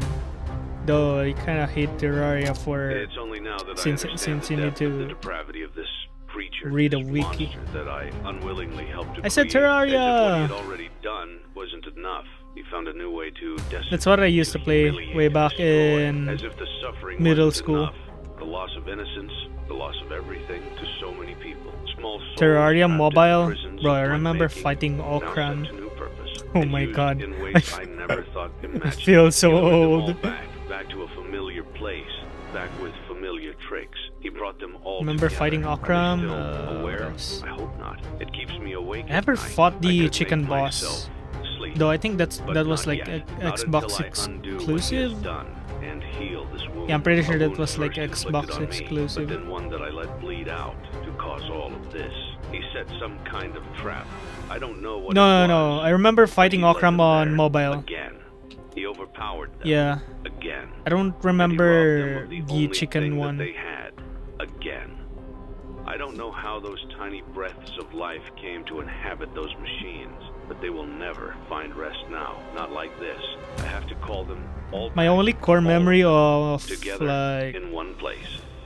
Speaker 2: Though I kind of hate Terraria for
Speaker 8: It's only now that
Speaker 2: since
Speaker 8: I understand
Speaker 2: you
Speaker 8: the
Speaker 2: need
Speaker 8: depth of the
Speaker 2: to
Speaker 8: depravity of this creature,
Speaker 2: read a
Speaker 8: this
Speaker 2: wiki.
Speaker 8: monster that I unwillingly helped to
Speaker 2: I said
Speaker 8: create, as if what he
Speaker 2: Terraria.
Speaker 8: had already done wasn't enough. He found a new way to decimate,
Speaker 2: That's what I used to play
Speaker 8: humiliate,
Speaker 2: way
Speaker 8: and
Speaker 2: back
Speaker 8: destroy,
Speaker 2: in
Speaker 8: as if the suffering
Speaker 2: middle
Speaker 8: wasn't
Speaker 2: school.
Speaker 8: enough. The loss of innocence, the loss of everything to so many people. Small souls
Speaker 2: Terraria
Speaker 8: trapped in
Speaker 2: Mobile.
Speaker 8: prisons
Speaker 2: Bro, I
Speaker 8: of my
Speaker 2: remember
Speaker 8: making,
Speaker 2: fighting
Speaker 8: now
Speaker 2: Okram.
Speaker 8: set to new purpose,
Speaker 2: Oh
Speaker 8: and
Speaker 2: my
Speaker 8: used
Speaker 2: god.
Speaker 8: in ways I never thought
Speaker 2: I
Speaker 8: imaginable.
Speaker 2: feel so
Speaker 8: He lured them all
Speaker 2: old.
Speaker 8: back to a familiar place, back with familiar tricks. He brought them all
Speaker 2: Remember
Speaker 8: together.
Speaker 2: fighting
Speaker 8: Are they
Speaker 2: Okram?
Speaker 8: still aware?
Speaker 2: Yes.
Speaker 8: I hope not. It keeps me awake.
Speaker 2: I never
Speaker 8: at night.
Speaker 2: fought
Speaker 8: I
Speaker 2: the
Speaker 8: could
Speaker 2: chicken
Speaker 8: make
Speaker 2: boss.
Speaker 8: myself sleep.
Speaker 2: Though I think that
Speaker 8: But
Speaker 2: was
Speaker 8: not
Speaker 2: like
Speaker 8: yet.
Speaker 2: a
Speaker 8: Not
Speaker 2: Xbox
Speaker 8: until I undo what he has
Speaker 2: exclusive.
Speaker 8: done and heal this wound.
Speaker 2: Yeah, I'm pretty sure
Speaker 8: A
Speaker 2: that
Speaker 8: wound
Speaker 2: was like
Speaker 8: first
Speaker 2: Xbox
Speaker 8: inflicted on me,
Speaker 2: exclusive.
Speaker 8: but then one that I let bleed out to cause all of this. He set some kind of trap. I don't know what it
Speaker 2: No,
Speaker 8: was,
Speaker 2: no, I remember
Speaker 8: but
Speaker 2: fighting
Speaker 8: he led
Speaker 2: Okram
Speaker 8: them
Speaker 2: on
Speaker 8: there
Speaker 2: mobile.
Speaker 8: Again. He overpowered them.
Speaker 2: Yeah,
Speaker 8: Again.
Speaker 2: I don't
Speaker 8: And he robbed them
Speaker 2: remember
Speaker 8: of
Speaker 2: the
Speaker 8: only
Speaker 2: chicken
Speaker 8: thing
Speaker 2: one.
Speaker 8: That they had. Again. I don't know how those tiny breaths of life came to inhabit those machines, but they will never find rest now. Not like this. I have to call them all
Speaker 2: My
Speaker 8: back,
Speaker 2: only core
Speaker 8: all
Speaker 2: memory of
Speaker 8: together
Speaker 2: like
Speaker 8: in one place.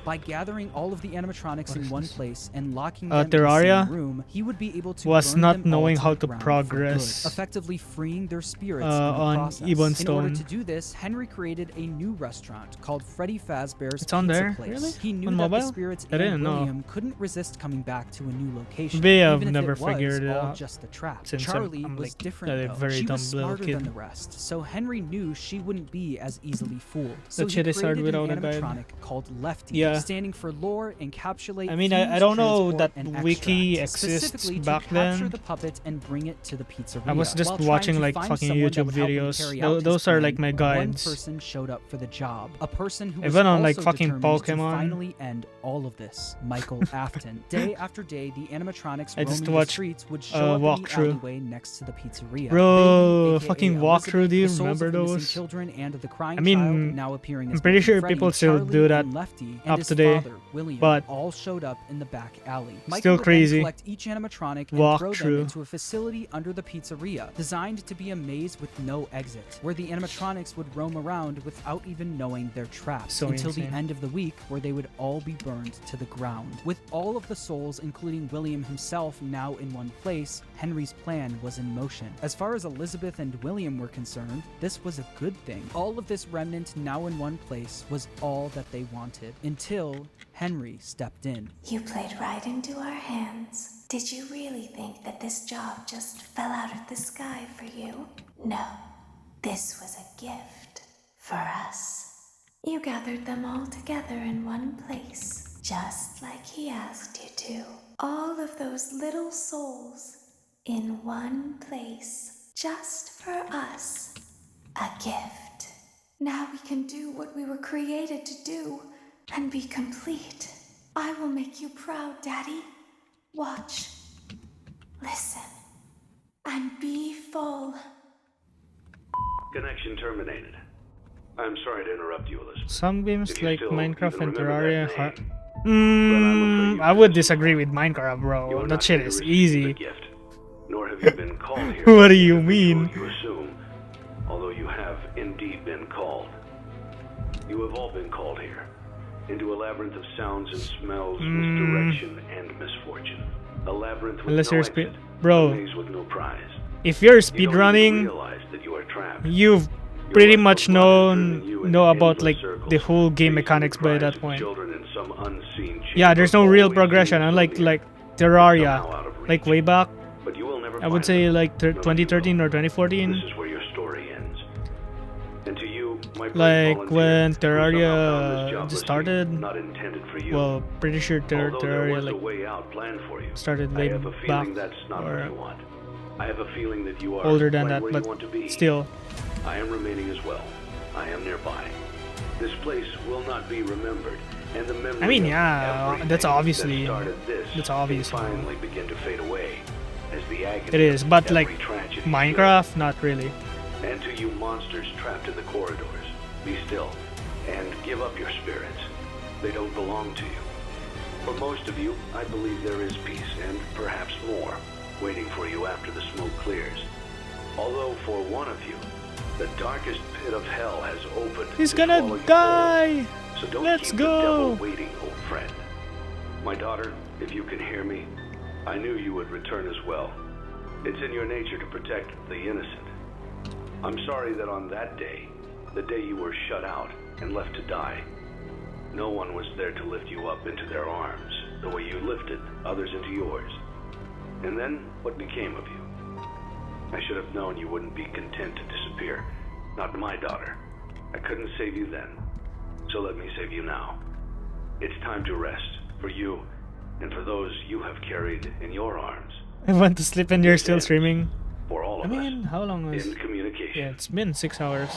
Speaker 4: By gathering all of the animatronics
Speaker 2: What
Speaker 4: in
Speaker 2: is
Speaker 4: one
Speaker 2: this?
Speaker 4: place and locking
Speaker 2: Uh,
Speaker 4: them in the
Speaker 2: Terraria
Speaker 4: same room, he would be able to
Speaker 2: was
Speaker 4: burn
Speaker 2: not
Speaker 4: them all
Speaker 2: knowing
Speaker 4: to
Speaker 2: how
Speaker 4: the
Speaker 2: to
Speaker 4: ground for
Speaker 2: progress,
Speaker 4: good, effectively freeing their spirits in the
Speaker 2: on
Speaker 4: process.
Speaker 2: Ebon
Speaker 4: In order
Speaker 2: Stone.
Speaker 4: to do this, Henry created a new restaurant called Freddy Fazbear's
Speaker 2: It's on
Speaker 4: Pizza
Speaker 2: there?
Speaker 4: Place.
Speaker 2: Really?
Speaker 4: He knew
Speaker 2: On
Speaker 4: that the
Speaker 2: mobile?
Speaker 4: spirits
Speaker 2: I
Speaker 4: and
Speaker 2: didn't know.
Speaker 4: William couldn't resist coming back to a new location.
Speaker 2: They have
Speaker 4: even if
Speaker 2: never
Speaker 4: it was
Speaker 2: figured it
Speaker 4: all
Speaker 2: out
Speaker 4: just a trap.
Speaker 2: since
Speaker 4: Charlie
Speaker 2: I'm
Speaker 4: was
Speaker 2: like
Speaker 4: different
Speaker 2: a
Speaker 4: though.
Speaker 2: very
Speaker 4: She
Speaker 2: dumb
Speaker 4: was
Speaker 2: little
Speaker 4: smarter
Speaker 2: kid.
Speaker 4: than the rest, so Henry knew she wouldn't be as easily fooled. So
Speaker 2: That
Speaker 4: he
Speaker 2: shit is hard
Speaker 4: created an
Speaker 2: without a guide.
Speaker 4: animatronic called Lefty,
Speaker 2: Yeah.
Speaker 4: standing for lore, encapsulate,
Speaker 2: I mean, I
Speaker 4: fuse,
Speaker 2: don't know
Speaker 4: transport,
Speaker 2: that
Speaker 4: and
Speaker 2: wiki
Speaker 4: extract,
Speaker 2: exists
Speaker 4: specifically
Speaker 2: back
Speaker 4: to capture
Speaker 2: then.
Speaker 4: the puppet and bring it to the pizzeria.
Speaker 2: I was just
Speaker 4: While trying
Speaker 2: watching
Speaker 4: to
Speaker 2: like
Speaker 4: find
Speaker 2: fucking
Speaker 4: someone that
Speaker 2: YouTube
Speaker 4: would help him
Speaker 2: videos.
Speaker 4: carry out his
Speaker 2: Those are like
Speaker 4: plan,
Speaker 2: my guides.
Speaker 4: One person showed up for the job. A person who was
Speaker 2: Even on, like,
Speaker 4: also
Speaker 2: fucking
Speaker 4: determined to
Speaker 2: Pokemon.
Speaker 4: finally end all of this. Michael Afton. Day after day, the animatronics
Speaker 2: I just
Speaker 4: roaming the
Speaker 2: watched,
Speaker 4: streets would show up in the
Speaker 2: walkthrough.
Speaker 4: alleyway next to the pizzeria.
Speaker 2: Bro,
Speaker 4: Baby, aka
Speaker 2: fucking
Speaker 4: Elizabeth,
Speaker 2: walkthrough, do you
Speaker 4: the souls
Speaker 2: remember
Speaker 4: of the missing
Speaker 2: those?
Speaker 4: children and the crying
Speaker 2: I mean,
Speaker 4: child, now appearing as
Speaker 2: I'm pretty
Speaker 4: Baby
Speaker 2: sure
Speaker 4: Freddy,
Speaker 2: people still
Speaker 4: Charlie,
Speaker 2: do that
Speaker 4: and Lefty, and
Speaker 2: up
Speaker 4: his
Speaker 2: to date,
Speaker 4: father, William,
Speaker 2: but
Speaker 4: all showed up in the back alley. Michael
Speaker 2: still
Speaker 4: would then
Speaker 2: crazy.
Speaker 4: collect each animatronic and throw them
Speaker 2: Walkthrough.
Speaker 4: into a facility under the pizzeria, designed to be a maze with no exit, where the animatronics would roam around without even knowing they're trapped,
Speaker 2: So
Speaker 4: until
Speaker 2: insane.
Speaker 4: the end of the week, where they would all be burned to the ground. With all of the souls, including William himself, now in one place, Henry's plan was in motion. As far as Elizabeth and William were concerned, this was a good thing. All of this remnant now in one place was all that they wanted, until Henry stepped in.
Speaker 6: You played right into our hands. Did you really think that this job just fell out of the sky for you? No. This was a gift for us. You gathered them all together in one place, just like he asked you to. All of those little souls in one place, just for us. A gift. Now we can do what we were created to do and be complete. I will make you proud, Daddy. Watch. Listen. And be full.
Speaker 8: Connection terminated. I'm sorry to interrupt you, Elizabeth.
Speaker 2: Some games
Speaker 8: If you
Speaker 2: like
Speaker 8: still
Speaker 2: Minecraft
Speaker 8: even
Speaker 2: and
Speaker 8: remember
Speaker 2: Terraria.
Speaker 8: that name,
Speaker 2: I would disagree with Minecraft,
Speaker 8: you
Speaker 2: bro.
Speaker 8: are
Speaker 2: That
Speaker 8: not
Speaker 2: shit
Speaker 8: here to
Speaker 2: is
Speaker 8: receive
Speaker 2: easy.
Speaker 8: a gift, nor have you been called here.
Speaker 2: What
Speaker 8: by
Speaker 2: do
Speaker 8: the
Speaker 2: you
Speaker 8: individual
Speaker 2: mean?
Speaker 8: You assume, although you have indeed been called. You have all been called here, into a labyrinth of sounds and smells, misdirection and misfortune. A labyrinth with
Speaker 2: Unless
Speaker 8: no
Speaker 2: you're
Speaker 8: exit,
Speaker 2: bro.
Speaker 8: a maze with no prize.
Speaker 2: If you're
Speaker 8: You don't even
Speaker 2: speedrunning,
Speaker 8: realize that you are trapped.
Speaker 2: you've
Speaker 8: Your
Speaker 2: pretty
Speaker 8: life
Speaker 2: much
Speaker 8: of blood has driven you in
Speaker 2: know about
Speaker 8: endless
Speaker 2: like
Speaker 8: circles,
Speaker 2: the whole game
Speaker 8: chasing
Speaker 2: mechanics
Speaker 8: the
Speaker 2: by
Speaker 8: cries
Speaker 2: that
Speaker 8: of
Speaker 2: point.
Speaker 8: children in some unseen
Speaker 2: Yeah,
Speaker 8: chamber,
Speaker 2: there's no real
Speaker 8: always
Speaker 2: progression,
Speaker 8: seeming so
Speaker 2: unlike
Speaker 8: near,
Speaker 2: Terraria.
Speaker 8: somehow out of reach.
Speaker 2: Like way back,
Speaker 8: But you will never
Speaker 2: I would
Speaker 8: find
Speaker 2: say
Speaker 8: them.
Speaker 2: like
Speaker 8: None of you
Speaker 2: 2013
Speaker 8: will.
Speaker 2: or 2014.
Speaker 8: This is where your story ends. And to you, my brave
Speaker 2: Like
Speaker 8: volunteer,
Speaker 2: when
Speaker 8: who somehow found this
Speaker 2: Terraria
Speaker 8: job
Speaker 2: just
Speaker 8: listing
Speaker 2: started.
Speaker 8: not intended for you.
Speaker 2: Well, pretty sure
Speaker 8: Although there
Speaker 2: Terraria
Speaker 8: was a
Speaker 2: like
Speaker 8: way out planned for you,
Speaker 2: started
Speaker 8: I
Speaker 2: way
Speaker 8: have a
Speaker 2: back
Speaker 8: feeling that's not what
Speaker 2: or
Speaker 8: you want. I have a feeling that you are
Speaker 2: older than
Speaker 8: right
Speaker 2: that,
Speaker 8: where
Speaker 2: but
Speaker 8: you want to be.
Speaker 2: still.
Speaker 8: I am remaining as well. I am nearby. This place will not be remembered, and the memory
Speaker 2: I mean,
Speaker 8: of
Speaker 2: yeah,
Speaker 8: everything
Speaker 2: that's obviously-
Speaker 8: that started this
Speaker 2: that's
Speaker 8: will
Speaker 2: obvious, you know.
Speaker 8: finally begin to fade away as the agony
Speaker 2: It is,
Speaker 8: of
Speaker 2: but
Speaker 8: every
Speaker 2: like
Speaker 8: tragedy
Speaker 2: Minecraft, not really.
Speaker 8: should. And to you monsters trapped in the corridors, be still and give up your spirits. They don't belong to you. For most of you, I believe there is peace and perhaps more waiting for you after the smoke clears. Although for one of you, the darkest pit of hell has opened.
Speaker 2: He's
Speaker 8: to
Speaker 2: gonna
Speaker 8: swallow you
Speaker 2: die.
Speaker 8: whole. So don't
Speaker 2: Let's
Speaker 8: keep
Speaker 2: go.
Speaker 8: the devil waiting, old friend. My daughter, if you can hear me, I knew you would return as well. It's in your nature to protect the innocent. I'm sorry that on that day, the day you were shut out and left to die, no one was there to lift you up into their arms the way you lifted others into yours. And then what became of you? I should have known you wouldn't be content to disappear. Not my daughter. I couldn't save you then. So let me save you now. It's time to rest for you and for those you have carried in your arms.
Speaker 2: I want to sleep and you're still streaming.
Speaker 8: For all
Speaker 2: I
Speaker 8: of
Speaker 2: mean, how long
Speaker 8: us
Speaker 2: was?
Speaker 8: in communication.
Speaker 2: Yeah, it's been 6 hours.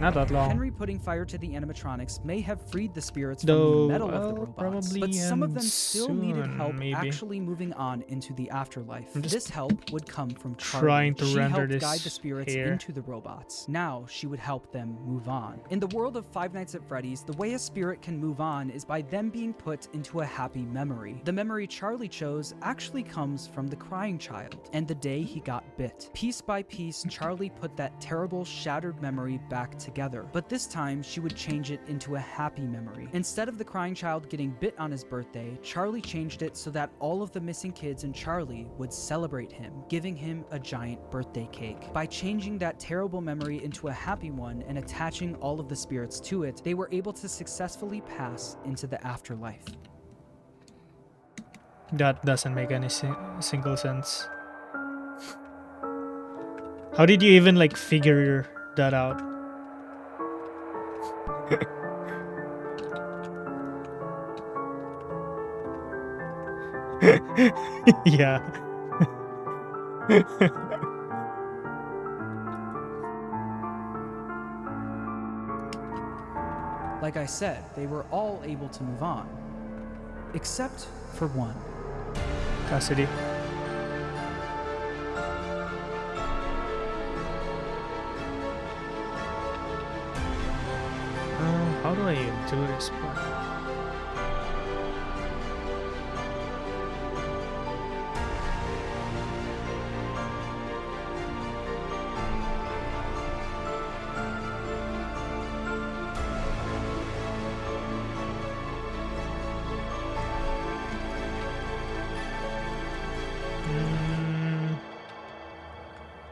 Speaker 2: Not that long.
Speaker 4: Henry putting fire to the animatronics may have freed the spirits
Speaker 2: Though,
Speaker 4: from the metal of the
Speaker 2: I'll
Speaker 4: robots,
Speaker 2: probably
Speaker 4: but some of them
Speaker 2: end
Speaker 4: still needed
Speaker 2: soon,
Speaker 4: help
Speaker 2: maybe.
Speaker 4: actually moving on into the afterlife.
Speaker 2: I'm just
Speaker 4: This help would come from Charlie.
Speaker 2: trying to
Speaker 4: she
Speaker 2: render
Speaker 4: helped
Speaker 2: this
Speaker 4: guide the spirits
Speaker 2: here.
Speaker 4: into the robots. Now she would help them move on. In the world of Five Nights at Freddy's, the way a spirit can move on is by them being put into a happy memory. The memory Charlie chose actually comes from the crying child and the day he got bit. Piece by piece, Charlie put that terrible, shattered memory back together. But this time, she would change it into a happy memory. Instead of the crying child getting bit on his birthday, Charlie changed it so that all of the missing kids and Charlie would celebrate him, giving him a giant birthday cake. By changing that terrible memory into a happy one and attaching all of the spirits to it, they were able to successfully pass into the afterlife.
Speaker 2: That doesn't make any single sense. How did you even like figure that out? Yeah.
Speaker 4: Like I said, they were all able to move on. Except for one.
Speaker 2: Cassidy. How do I do this part?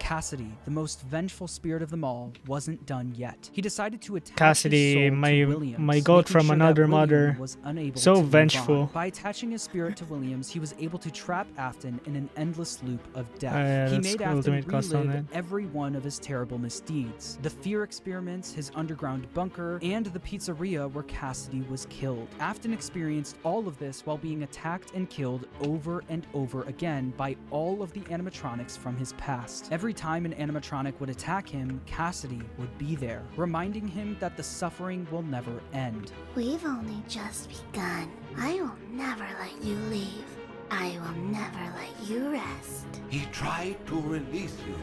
Speaker 4: Cassidy, the most vengeful spirit of them all, wasn't done yet. He decided to attach
Speaker 2: Cassidy,
Speaker 4: his soul
Speaker 2: my-
Speaker 4: to Williams,
Speaker 2: my goat
Speaker 4: making
Speaker 2: from
Speaker 4: sure that
Speaker 2: another
Speaker 4: William
Speaker 2: mother.
Speaker 4: was unable
Speaker 2: So
Speaker 4: to move
Speaker 2: vengeful.
Speaker 4: on. By attaching his spirit to Williams, he was able to trap Afton in an endless loop of death.
Speaker 2: Yeah,
Speaker 4: he
Speaker 2: that's
Speaker 4: made
Speaker 2: cool,
Speaker 4: Afton
Speaker 2: Ultimate Custom,
Speaker 4: relive
Speaker 2: man.
Speaker 4: every one of his terrible misdeeds. The fear experiments, his underground bunker, and the pizzeria where Cassidy was killed. Afton experienced all of this while being attacked and killed over and over again by all of the animatronics from his past. Every time an animatronic would attack him, Cassidy would be there, reminding him that the suffering will never end.
Speaker 9: We've only just begun. I will never let you leave. I will never let you rest.
Speaker 10: He tried to release you.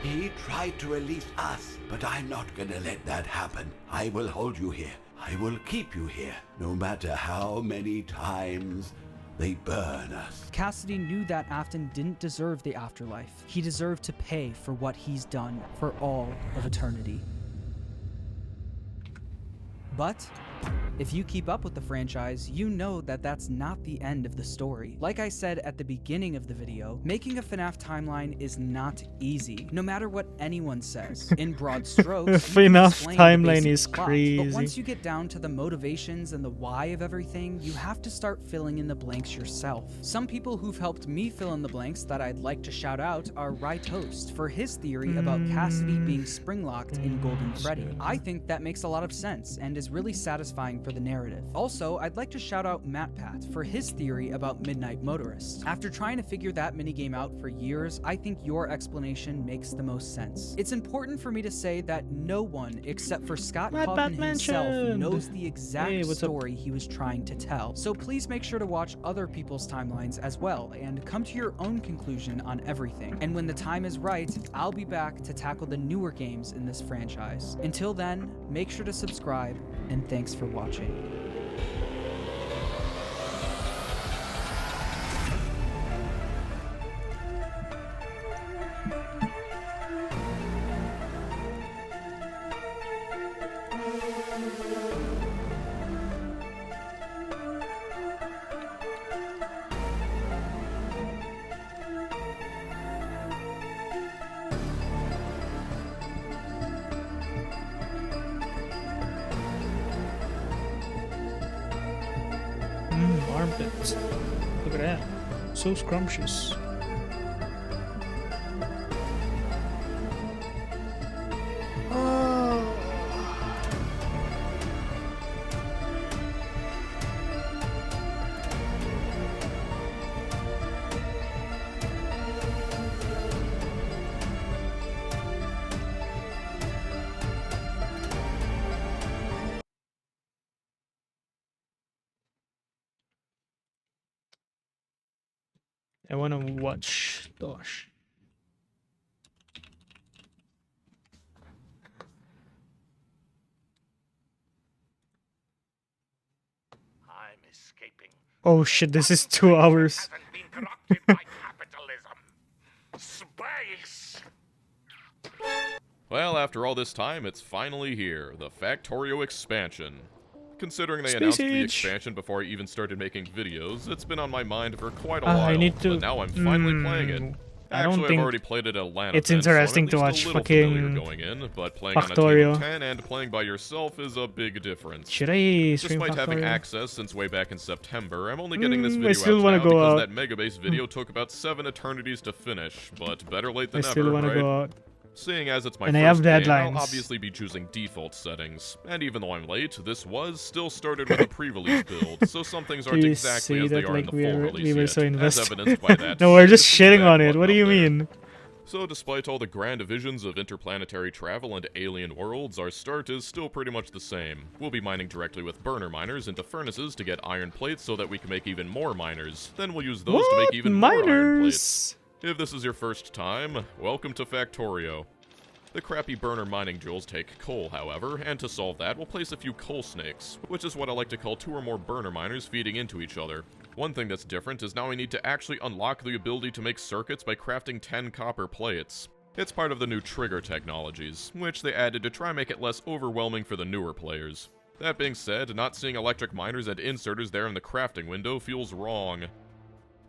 Speaker 10: He tried to release us, but I'm not gonna let that happen. I will hold you here. I will keep you here, no matter how many times they burn us.
Speaker 4: Cassidy knew that Afton didn't deserve the afterlife. He deserved to pay for what he's done for all of eternity. But if you keep up with the franchise, you know that that's not the end of the story. Like I said at the beginning of the video, making a FNAF timeline is not easy, no matter what anyone says. In broad strokes,
Speaker 2: FNAF timeline is
Speaker 4: plot,
Speaker 2: crazy.
Speaker 4: but once you get down to the motivations and the why of everything, you have to start filling in the blanks yourself. Some people who've helped me fill in the blanks that I'd like to shout out are Rytoast for his theory about Cassidy being springlocked in Golden Freddy. I think that makes a lot of sense and is really satisfying for the narrative. Also, I'd like to shout out MatPat for his theory about Midnight Motorist. After trying to figure that minigame out for years, I think your explanation makes the most sense. It's important for me to say that no one except for Scott Kaufman himself knows the exact story he was trying to tell. So please make sure to watch other people's timelines as well and come to your own conclusion on everything. And when the time is right, I'll be back to tackle the newer games in this franchise. Until then, make sure to subscribe, and thanks for watching.
Speaker 2: Armpits. Look at that. So scrumptious. I wanna watch Dosh.
Speaker 11: I'm escaping.
Speaker 2: Oh shit, this is 2 hours.
Speaker 11: Hasn't been corrupted by capitalism. Space!
Speaker 12: Well, after all this time, it's finally here, the Factorio expansion. Considering they
Speaker 2: Space
Speaker 12: announced the
Speaker 2: Age.
Speaker 12: expansion before I even started making videos, it's been on my mind for quite a
Speaker 2: I
Speaker 12: while,
Speaker 2: need to-
Speaker 12: but now I'm finally playing it.
Speaker 2: I don't
Speaker 12: Actually,
Speaker 2: think
Speaker 12: I've already played it at Atlanta.
Speaker 2: it's interesting to watch fucking
Speaker 12: going in, but playing on a team
Speaker 2: Factorio.
Speaker 12: of 10 and playing by yourself is a big difference.
Speaker 2: Should I stream
Speaker 12: Despite having
Speaker 2: Factorio?
Speaker 12: access since way back in September, I'm only getting this video
Speaker 2: I still
Speaker 12: out
Speaker 2: wanna
Speaker 12: now
Speaker 2: go
Speaker 12: because
Speaker 2: out.
Speaker 12: that Megabase video took about 7 eternities to finish, but better late
Speaker 2: I
Speaker 12: than
Speaker 2: still
Speaker 12: never,
Speaker 2: wanna
Speaker 12: right?
Speaker 2: go out.
Speaker 12: Seeing as it's my
Speaker 2: And I
Speaker 12: first
Speaker 2: have
Speaker 12: game, I'll
Speaker 2: deadlines.
Speaker 12: obviously be choosing default settings. And even though I'm late, this was still started with a pre-release build, so some things aren't
Speaker 2: Do you
Speaker 12: exactly
Speaker 2: see
Speaker 12: as they
Speaker 2: that,
Speaker 12: are
Speaker 2: like,
Speaker 12: in the
Speaker 2: we
Speaker 12: full
Speaker 2: were-
Speaker 12: release
Speaker 2: we were
Speaker 12: yet,
Speaker 2: so
Speaker 12: as
Speaker 2: invested.
Speaker 12: evidenced by that.
Speaker 2: No, we're just
Speaker 12: shitty
Speaker 2: shitting on it.
Speaker 12: feedback
Speaker 2: What do you
Speaker 12: button out there.
Speaker 2: mean?
Speaker 12: So despite all the grand visions of interplanetary travel and alien worlds, our start is still pretty much the same. We'll be mining directly with burner miners into furnaces to get iron plates so that we can make even more miners. Then we'll use those to make even more iron plates. If this is your first time, welcome to Factorio. The crappy burner mining drills take coal, however, and to solve that, we'll place a few coal snakes, which is what I like to call 2 or more burner miners feeding into each other. One thing that's different is now we need to actually unlock the ability to make circuits by crafting 10 copper plates. It's part of the new trigger technologies, which they added to try and make it less overwhelming for the newer players. That being said, not seeing electric miners and inserters there in the crafting window feels wrong.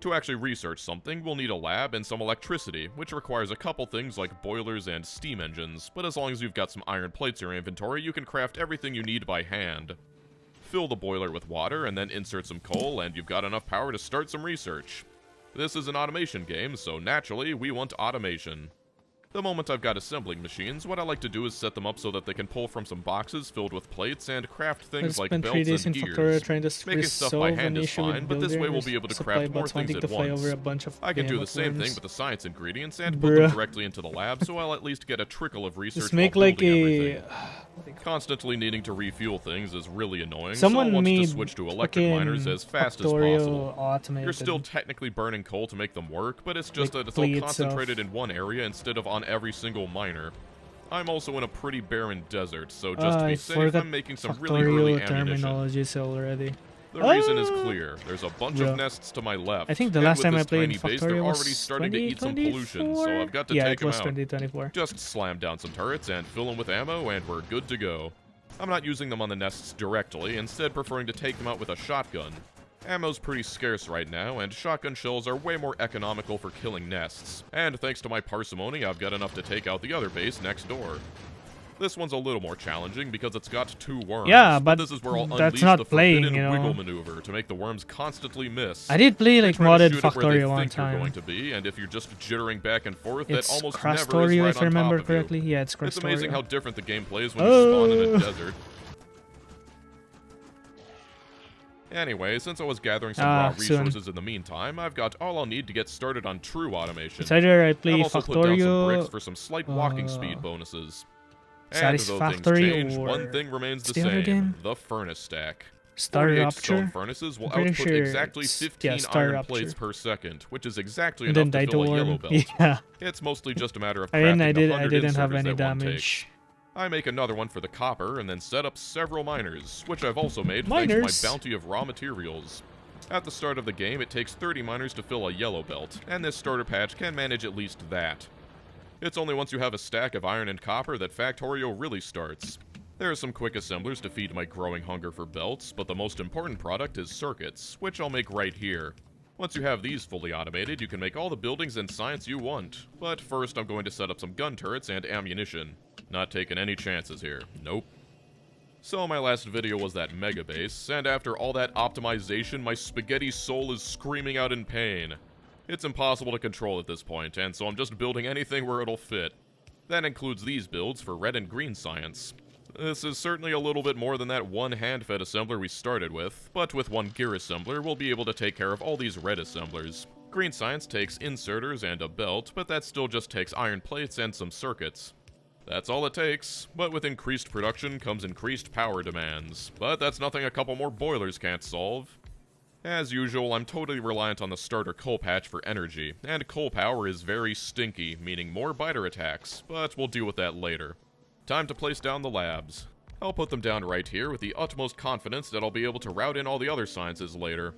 Speaker 12: To actually research something, we'll need a lab and some electricity, which requires a couple things like boilers and steam engines, but as long as you've got some iron plates in your inventory, you can craft everything you need by hand. Fill the boiler with water, and then insert some coal, and you've got enough power to start some research. This is an automation game, so naturally, we want automation. The moment I've got assembling machines, what I like to do is set them up so that they can pull from some boxes filled with plates and craft things like
Speaker 2: spent 3
Speaker 12: belts
Speaker 2: days
Speaker 12: and
Speaker 2: in
Speaker 12: gears.
Speaker 2: Factorio trying to
Speaker 12: Making stuff by
Speaker 2: resolve an
Speaker 12: hand is
Speaker 2: issue with
Speaker 12: fine, but this way
Speaker 2: building
Speaker 12: we'll be able to
Speaker 2: supply
Speaker 12: craft more
Speaker 2: bots
Speaker 12: things
Speaker 2: wanting
Speaker 12: at
Speaker 2: to fly
Speaker 12: once.
Speaker 2: over a bunch of
Speaker 12: I can do the same
Speaker 2: behemoth
Speaker 12: thing
Speaker 2: worms.
Speaker 12: with the science ingredients and put them
Speaker 2: Bruh.
Speaker 12: directly into the lab, so I'll at least get a trickle of research
Speaker 2: Just make
Speaker 12: while
Speaker 2: like
Speaker 12: building
Speaker 2: a
Speaker 12: everything. Constantly needing to refuel things is really annoying,
Speaker 2: Someone
Speaker 12: so I want to
Speaker 2: made
Speaker 12: switch to electric miners as fast as
Speaker 2: Factorio
Speaker 12: possible.
Speaker 2: automated.
Speaker 12: You're still technically burning coal to make them work, but it's just that it's all
Speaker 2: fleet
Speaker 12: concentrated in one area instead of on every single miner. I'm also in a pretty barren desert, so just to be safe, I'm making some really early ammunition.
Speaker 2: Terminologies already.
Speaker 12: The reason is clear. There's a bunch of nests to my left.
Speaker 2: I think the
Speaker 12: and
Speaker 2: last
Speaker 12: with
Speaker 2: time I
Speaker 12: this
Speaker 2: played
Speaker 12: tiny base, they're
Speaker 2: Factorio
Speaker 12: already
Speaker 2: was
Speaker 12: starting to eat some pollution, so I've got to take them out.
Speaker 2: 2024.
Speaker 12: Just slam down some turrets and fill them with ammo, and we're good to go. I'm not using them on the nests directly, instead preferring to take them out with a shotgun. Ammo's pretty scarce right now, and shotgun shells are way more economical for killing nests. And thanks to my parsimony, I've got enough to take out the other base next door. This one's a little more challenging because it's got 2 worms.
Speaker 2: Yeah, but
Speaker 12: this is where I'll
Speaker 2: that's
Speaker 12: unleash
Speaker 2: not
Speaker 12: the
Speaker 2: playing,
Speaker 12: forbidden
Speaker 2: you know.
Speaker 12: wiggle maneuver to make the worms constantly miss.
Speaker 2: I did play like
Speaker 12: They try to
Speaker 2: modded
Speaker 12: shoot it where they
Speaker 2: Factorio one
Speaker 12: think you're
Speaker 2: time.
Speaker 12: going to be, and if you're just jittering back and forth,
Speaker 2: It's
Speaker 12: that almost never is
Speaker 2: Crastorio,
Speaker 12: right
Speaker 2: if I
Speaker 12: on top
Speaker 2: remember
Speaker 12: of you.
Speaker 2: correctly. Yeah, it's
Speaker 12: It's amazing
Speaker 2: Crastorio.
Speaker 12: how different the game plays when you spawn in a desert. Anyway, since I was gathering some raw
Speaker 2: soon.
Speaker 12: resources in the meantime, I've got all I'll need to get started on true automation.
Speaker 2: It's either I play
Speaker 12: I've also put down some
Speaker 2: Factorio,
Speaker 12: bricks for some slight walking speed bonuses. And though things
Speaker 2: Satisfactory,
Speaker 12: change,
Speaker 2: or
Speaker 12: one thing remains the
Speaker 2: what's the other
Speaker 12: same,
Speaker 2: game?
Speaker 12: the furnace stack.
Speaker 2: Star
Speaker 12: 48 stone
Speaker 2: Rupture?
Speaker 12: furnaces will
Speaker 2: I'm pretty
Speaker 12: output
Speaker 2: sure
Speaker 12: exactly
Speaker 2: it's-
Speaker 12: 15
Speaker 2: yeah, Star
Speaker 12: iron
Speaker 2: Rupture.
Speaker 12: plates per second, which is exactly
Speaker 2: and
Speaker 12: enough
Speaker 2: then
Speaker 12: to fill a
Speaker 2: Dito
Speaker 12: yellow
Speaker 2: Worm.
Speaker 12: belt.
Speaker 2: Yeah.
Speaker 12: It's mostly just a matter of
Speaker 2: I mean,
Speaker 12: crafting
Speaker 2: I
Speaker 12: the 100
Speaker 2: didn't have
Speaker 12: inserters
Speaker 2: any
Speaker 12: that one
Speaker 2: damage.
Speaker 12: takes. I make another one for the copper, and then set up several miners, which I've also made
Speaker 2: Miners?
Speaker 12: thanks to my bounty of raw materials. At the start of the game, it takes 30 miners to fill a yellow belt, and this starter patch can manage at least that. It's only once you have a stack of iron and copper that Factorio really starts. There are some quick assemblers to feed my growing hunger for belts, but the most important product is circuits, which I'll make right here. Once you have these fully automated, you can make all the buildings and science you want. But first, I'm going to set up some gun turrets and ammunition. Not taking any chances here. Nope. So my last video was that mega base, and after all that optimization, my spaghetti soul is screaming out in pain. It's impossible to control at this point, and so I'm just building anything where it'll fit. That includes these builds for red and green science. This is certainly a little bit more than that one hand-fed assembler we started with, but with one gear assembler, we'll be able to take care of all these red assemblers. Green science takes inserters and a belt, but that still just takes iron plates and some circuits. That's all it takes, but with increased production comes increased power demands. But that's nothing a couple more boilers can't solve. As usual, I'm totally reliant on the starter coal patch for energy, and coal power is very stinky, meaning more biter attacks, but we'll deal with that later. Time to place down the labs. I'll put them down right here with the utmost confidence that I'll be able to route in all the other sciences later.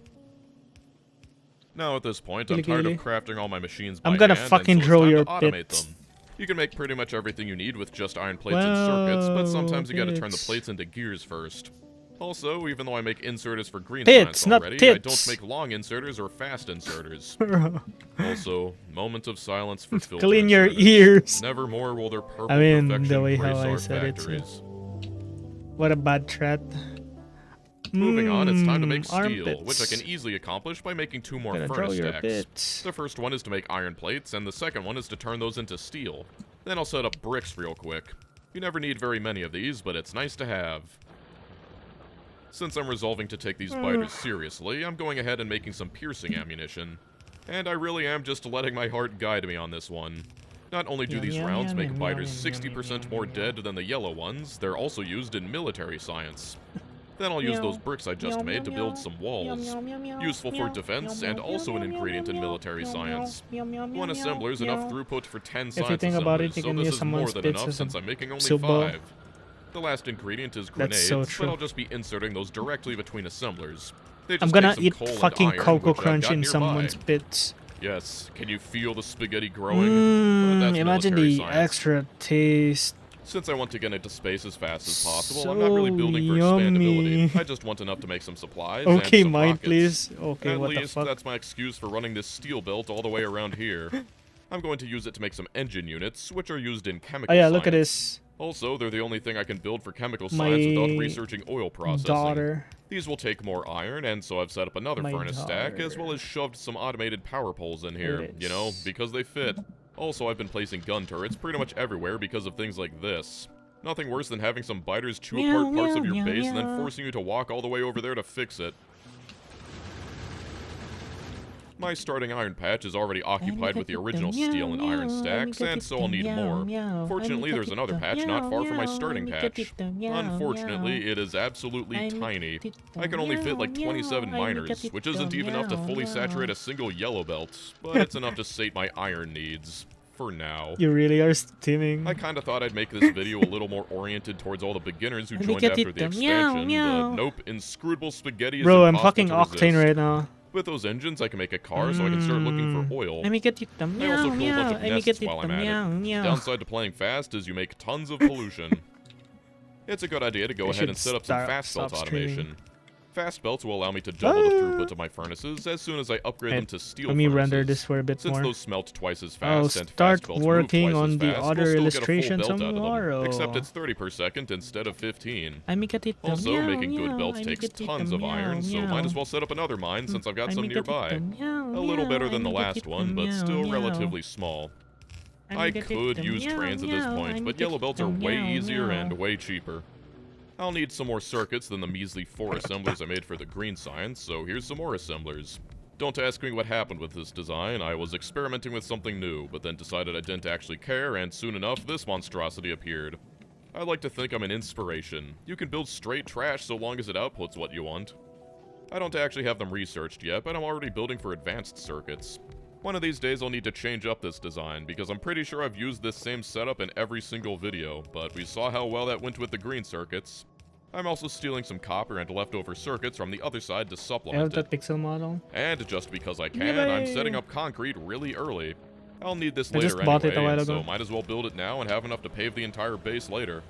Speaker 12: Now at this point, I'm tired of crafting all my machines by
Speaker 2: I'm gonna
Speaker 12: hand,
Speaker 2: fucking
Speaker 12: and so
Speaker 2: drill
Speaker 12: it's
Speaker 2: your
Speaker 12: time to automate
Speaker 2: bits.
Speaker 12: them. You can make pretty much everything you need with just iron plates and circuits, but sometimes you gotta turn the
Speaker 2: bits.
Speaker 12: plates into gears first. Also, even though I make inserters for green
Speaker 2: Tits,
Speaker 12: science
Speaker 2: not
Speaker 12: already, I
Speaker 2: tits.
Speaker 12: don't make long inserters or fast inserters. Also, moment of silence for filter
Speaker 2: Clean your
Speaker 12: inserters.
Speaker 2: ears.
Speaker 12: Never will their purple
Speaker 2: I mean,
Speaker 12: perfection
Speaker 2: the way
Speaker 12: grace
Speaker 2: how I
Speaker 12: our
Speaker 2: said it.
Speaker 12: factories.
Speaker 2: What a bad threat.
Speaker 12: Moving on, it's time to make steel,
Speaker 2: armpits.
Speaker 12: which I can easily accomplish by making 2 more
Speaker 2: Gonna
Speaker 12: furnace
Speaker 2: draw your
Speaker 12: stacks.
Speaker 2: bits.
Speaker 12: The first one is to make iron plates, and the second one is to turn those into steel. Then I'll set up bricks real quick. You never need very many of these, but it's nice to have. Since I'm resolving to take these biters seriously, I'm going ahead and making some piercing ammunition. And I really am just letting my heart guide me on this one. Not only do these rounds make biters 60% more dead than the yellow ones, they're also used in military science. Then I'll use those bricks I just made to build some walls. Useful for defense and also an ingredient in military science. One assembler is enough throughput for 10
Speaker 2: If you
Speaker 12: science
Speaker 2: think about it,
Speaker 12: assemblers,
Speaker 2: you
Speaker 12: so
Speaker 2: can
Speaker 12: this
Speaker 2: use
Speaker 12: is more
Speaker 2: someone's
Speaker 12: than
Speaker 2: bits
Speaker 12: enough
Speaker 2: as a
Speaker 12: since I'm making only
Speaker 2: soup bowl.
Speaker 12: 5. The last ingredient is
Speaker 2: That's
Speaker 12: grenades,
Speaker 2: so
Speaker 12: but
Speaker 2: true.
Speaker 12: I'll just be inserting those directly between assemblers. They just
Speaker 2: I'm gonna
Speaker 12: take some
Speaker 2: eat
Speaker 12: coal and
Speaker 2: fucking
Speaker 12: iron,
Speaker 2: Cocoa
Speaker 12: which I've
Speaker 2: Crunch
Speaker 12: got
Speaker 2: in
Speaker 12: nearby.
Speaker 2: someone's bits.
Speaker 12: Yes, can you feel the spaghetti growing? But that's
Speaker 2: Imagine
Speaker 12: military
Speaker 2: the
Speaker 12: science.
Speaker 2: extra taste.
Speaker 12: Since I want to get into space as fast as possible, I'm not really building for
Speaker 2: yummy.
Speaker 12: expandability. I just want enough to make some supplies
Speaker 2: Okay,
Speaker 12: and some
Speaker 2: mine,
Speaker 12: rockets.
Speaker 2: please. Okay,
Speaker 12: At
Speaker 2: what the
Speaker 12: least,
Speaker 2: fuck?
Speaker 12: that's my excuse for running this steel belt all the way around here. I'm going to use it to make some engine units, which are used in chemical
Speaker 2: Oh yeah,
Speaker 12: science.
Speaker 2: look at this.
Speaker 12: Also, they're the only thing I can build for chemical
Speaker 2: My
Speaker 12: science without researching oil processing.
Speaker 2: daughter.
Speaker 12: These will take more iron, and so I've set up another
Speaker 2: My
Speaker 12: furnace stack, as
Speaker 2: daughter.
Speaker 12: well as shoved some automated power poles in here,
Speaker 2: It
Speaker 12: you know,
Speaker 2: is.
Speaker 12: because they fit. Also, I've been placing gun turrets pretty much everywhere because of things like this. Nothing worse than having some biters chew
Speaker 2: Meow,
Speaker 12: apart parts of
Speaker 2: meow,
Speaker 12: your
Speaker 2: meow,
Speaker 12: base and then
Speaker 2: meow.
Speaker 12: forcing you to walk all the way over there to fix it. My starting iron patch is already occupied with the original steel and iron stacks, and so I'll need more. Fortunately, there's another patch not far from my starting patch. Unfortunately, it is absolutely tiny. I can only fit like 27 miners, which isn't even enough to fully saturate a single yellow belt, but it's enough to sate my iron needs. For now.
Speaker 2: You really are steaming.
Speaker 12: I kinda thought I'd make this video a little more oriented towards all the beginners who joined after the expansion, but nope, inscrutable spaghetti is
Speaker 2: Bro, I'm
Speaker 12: impossible
Speaker 2: fucking
Speaker 12: to
Speaker 2: Octane
Speaker 12: resist.
Speaker 2: right now.
Speaker 12: With those engines, I can make a car, so I can start looking for oil.
Speaker 2: Let me get it.
Speaker 12: I also kill a bunch of nests while I'm at it. Downside to playing fast is you make tons of pollution. It's a good idea to go ahead and set up some fast belt automation. Fast belts will allow me to double the throughput of my furnaces as soon as I upgrade them to steel
Speaker 2: Let me
Speaker 12: furnaces.
Speaker 2: render this for a bit
Speaker 12: Since
Speaker 2: more.
Speaker 12: those smelt twice as
Speaker 2: I'll
Speaker 12: fast and
Speaker 2: start
Speaker 12: fast belts
Speaker 2: working
Speaker 12: move twice
Speaker 2: on
Speaker 12: as
Speaker 2: the
Speaker 12: fast,
Speaker 2: other
Speaker 12: we'll still
Speaker 2: illustration
Speaker 12: get a full belt out of
Speaker 2: tomorrow.
Speaker 12: them, except it's 30 per second instead of 15.
Speaker 2: I make it.
Speaker 12: Also, making good belts takes tons of iron, so might as well set up another mine since I've got some nearby. A little better than the last one, but still relatively small. I could use trains at this point, but yellow belts are way easier and way cheaper. I'll need some more circuits than the measly 4 assemblers I made for the green science, so here's some more assemblers. Don't ask me what happened with this design. I was experimenting with something new, but then decided I didn't actually care, and soon enough, this monstrosity appeared. I like to think I'm an inspiration. You can build straight trash so long as it outputs what you want. I don't actually have them researched yet, but I'm already building for advanced circuits. One of these days I'll need to change up this design, because I'm pretty sure I've used this same setup in every single video, but we saw how well that went with the green circuits. I'm also stealing some copper and leftover circuits from the other side to
Speaker 2: I
Speaker 12: supplement
Speaker 2: have
Speaker 12: it.
Speaker 2: that pixel model.
Speaker 12: And just because I can, I'm setting up concrete really early. I'll need this
Speaker 2: I
Speaker 12: later
Speaker 2: just bought it a
Speaker 12: anyway,
Speaker 2: while
Speaker 12: so
Speaker 2: ago.
Speaker 12: might as well build it now and have enough to pave the entire base later.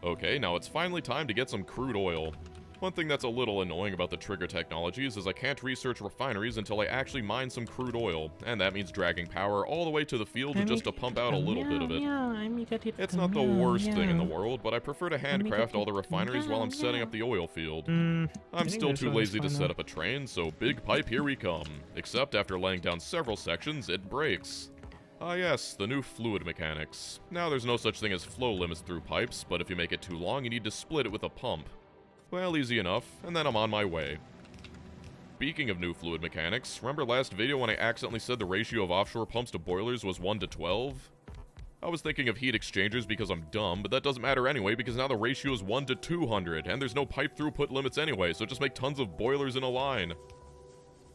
Speaker 12: Okay, now it's finally time to get some crude oil. One thing that's a little annoying about the Trigger Technologies is I can't research refineries until I actually mine some crude oil, and that means dragging power all the way to the field just to pump out a little bit of it. It's not the worst thing in the world, but I prefer to handcraft all the refineries while I'm setting up the oil field. I'm still too lazy to set up a train, so big pipe, here we come. Except after laying down several sections, it breaks. Ah yes, the new fluid mechanics. Now there's no such thing as flow limits through pipes, but if you make it too long, you need to split it with a pump. Well, easy enough, and then I'm on my way. Speaking of new fluid mechanics, remember last video when I accidentally said the ratio of offshore pumps to boilers was 1 to 12? I was thinking of heat exchangers because I'm dumb, but that doesn't matter anyway because now the ratio is 1 to 200, and there's no pipe throughput limits anyway, so just make tons of boilers in a line.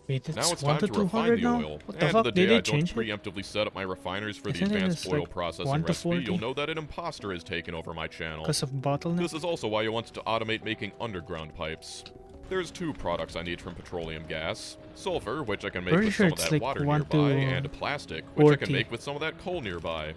Speaker 2: Wait,
Speaker 12: Now
Speaker 2: it's
Speaker 12: it's
Speaker 2: 1
Speaker 12: time
Speaker 2: to
Speaker 12: to refine
Speaker 2: 200
Speaker 12: the
Speaker 2: now?
Speaker 12: oil,
Speaker 2: What the
Speaker 12: and
Speaker 2: fuck?
Speaker 12: the
Speaker 2: Did
Speaker 12: day
Speaker 2: they
Speaker 12: I don't
Speaker 2: change it?
Speaker 12: preemptively set up my refineries for the
Speaker 2: Isn't it
Speaker 12: advanced
Speaker 2: just
Speaker 12: oil
Speaker 2: like
Speaker 12: processing
Speaker 2: 1 to
Speaker 12: recipe,
Speaker 2: 40?
Speaker 12: you'll know that an imposter has taken over my channel.
Speaker 2: Because of bottleneck?
Speaker 12: This is also why you want to automate making underground pipes. There's 2 products I need from petroleum gas. Sulfur, which I can make
Speaker 2: Pretty
Speaker 12: with
Speaker 2: sure
Speaker 12: some of
Speaker 2: it's
Speaker 12: that
Speaker 2: like
Speaker 12: water
Speaker 2: 1
Speaker 12: nearby,
Speaker 2: to
Speaker 12: and plastic, which I can
Speaker 2: 40.
Speaker 12: make with some of that coal nearby.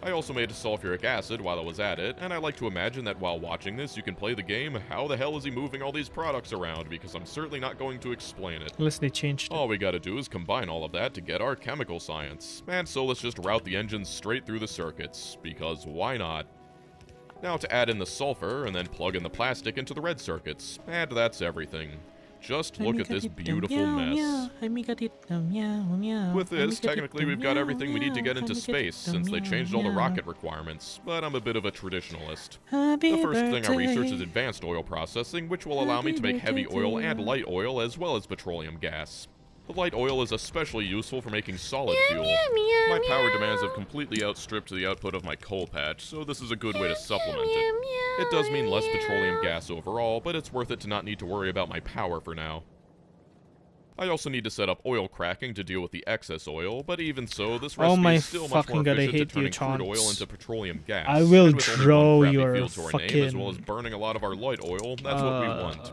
Speaker 12: I also made sulfuric acid while I was at it, and I like to imagine that while watching this you can play the game, how the hell is he moving all these products around, because I'm certainly not going to explain it.
Speaker 2: Unless they changed it.
Speaker 12: All we gotta do is combine all of that to get our chemical science. And so let's just route the engines straight through the circuits, because why not? Now to add in the sulfur, and then plug in the plastic into the red circuits. And that's everything. Just look at this beautiful mess. With this, technically we've got everything we need to get into space, since they changed all the rocket requirements, but I'm a bit of a traditionalist. The first thing I researched is advanced oil processing, which will allow me to make heavy oil and light oil as well as petroleum gas. The light oil is especially useful for making solid fuel. My power demands have completely outstripped the output of my coal patch, so this is a good way to supplement it. It does mean less petroleum gas overall, but it's worth it to not need to worry about my power for now. I also need to set up oil cracking to deal with the excess oil, but even so, this
Speaker 2: Oh
Speaker 12: recipe
Speaker 2: my
Speaker 12: is still much more
Speaker 2: fucking god, I
Speaker 12: efficient at
Speaker 2: hate you,
Speaker 12: turning crude oil
Speaker 2: Chance.
Speaker 12: into petroleum gas.
Speaker 2: I will
Speaker 12: And with only
Speaker 2: draw
Speaker 12: one crappy
Speaker 2: your
Speaker 12: field to our name, as well as
Speaker 2: fucking-
Speaker 12: burning a lot of our light oil, that's what we want.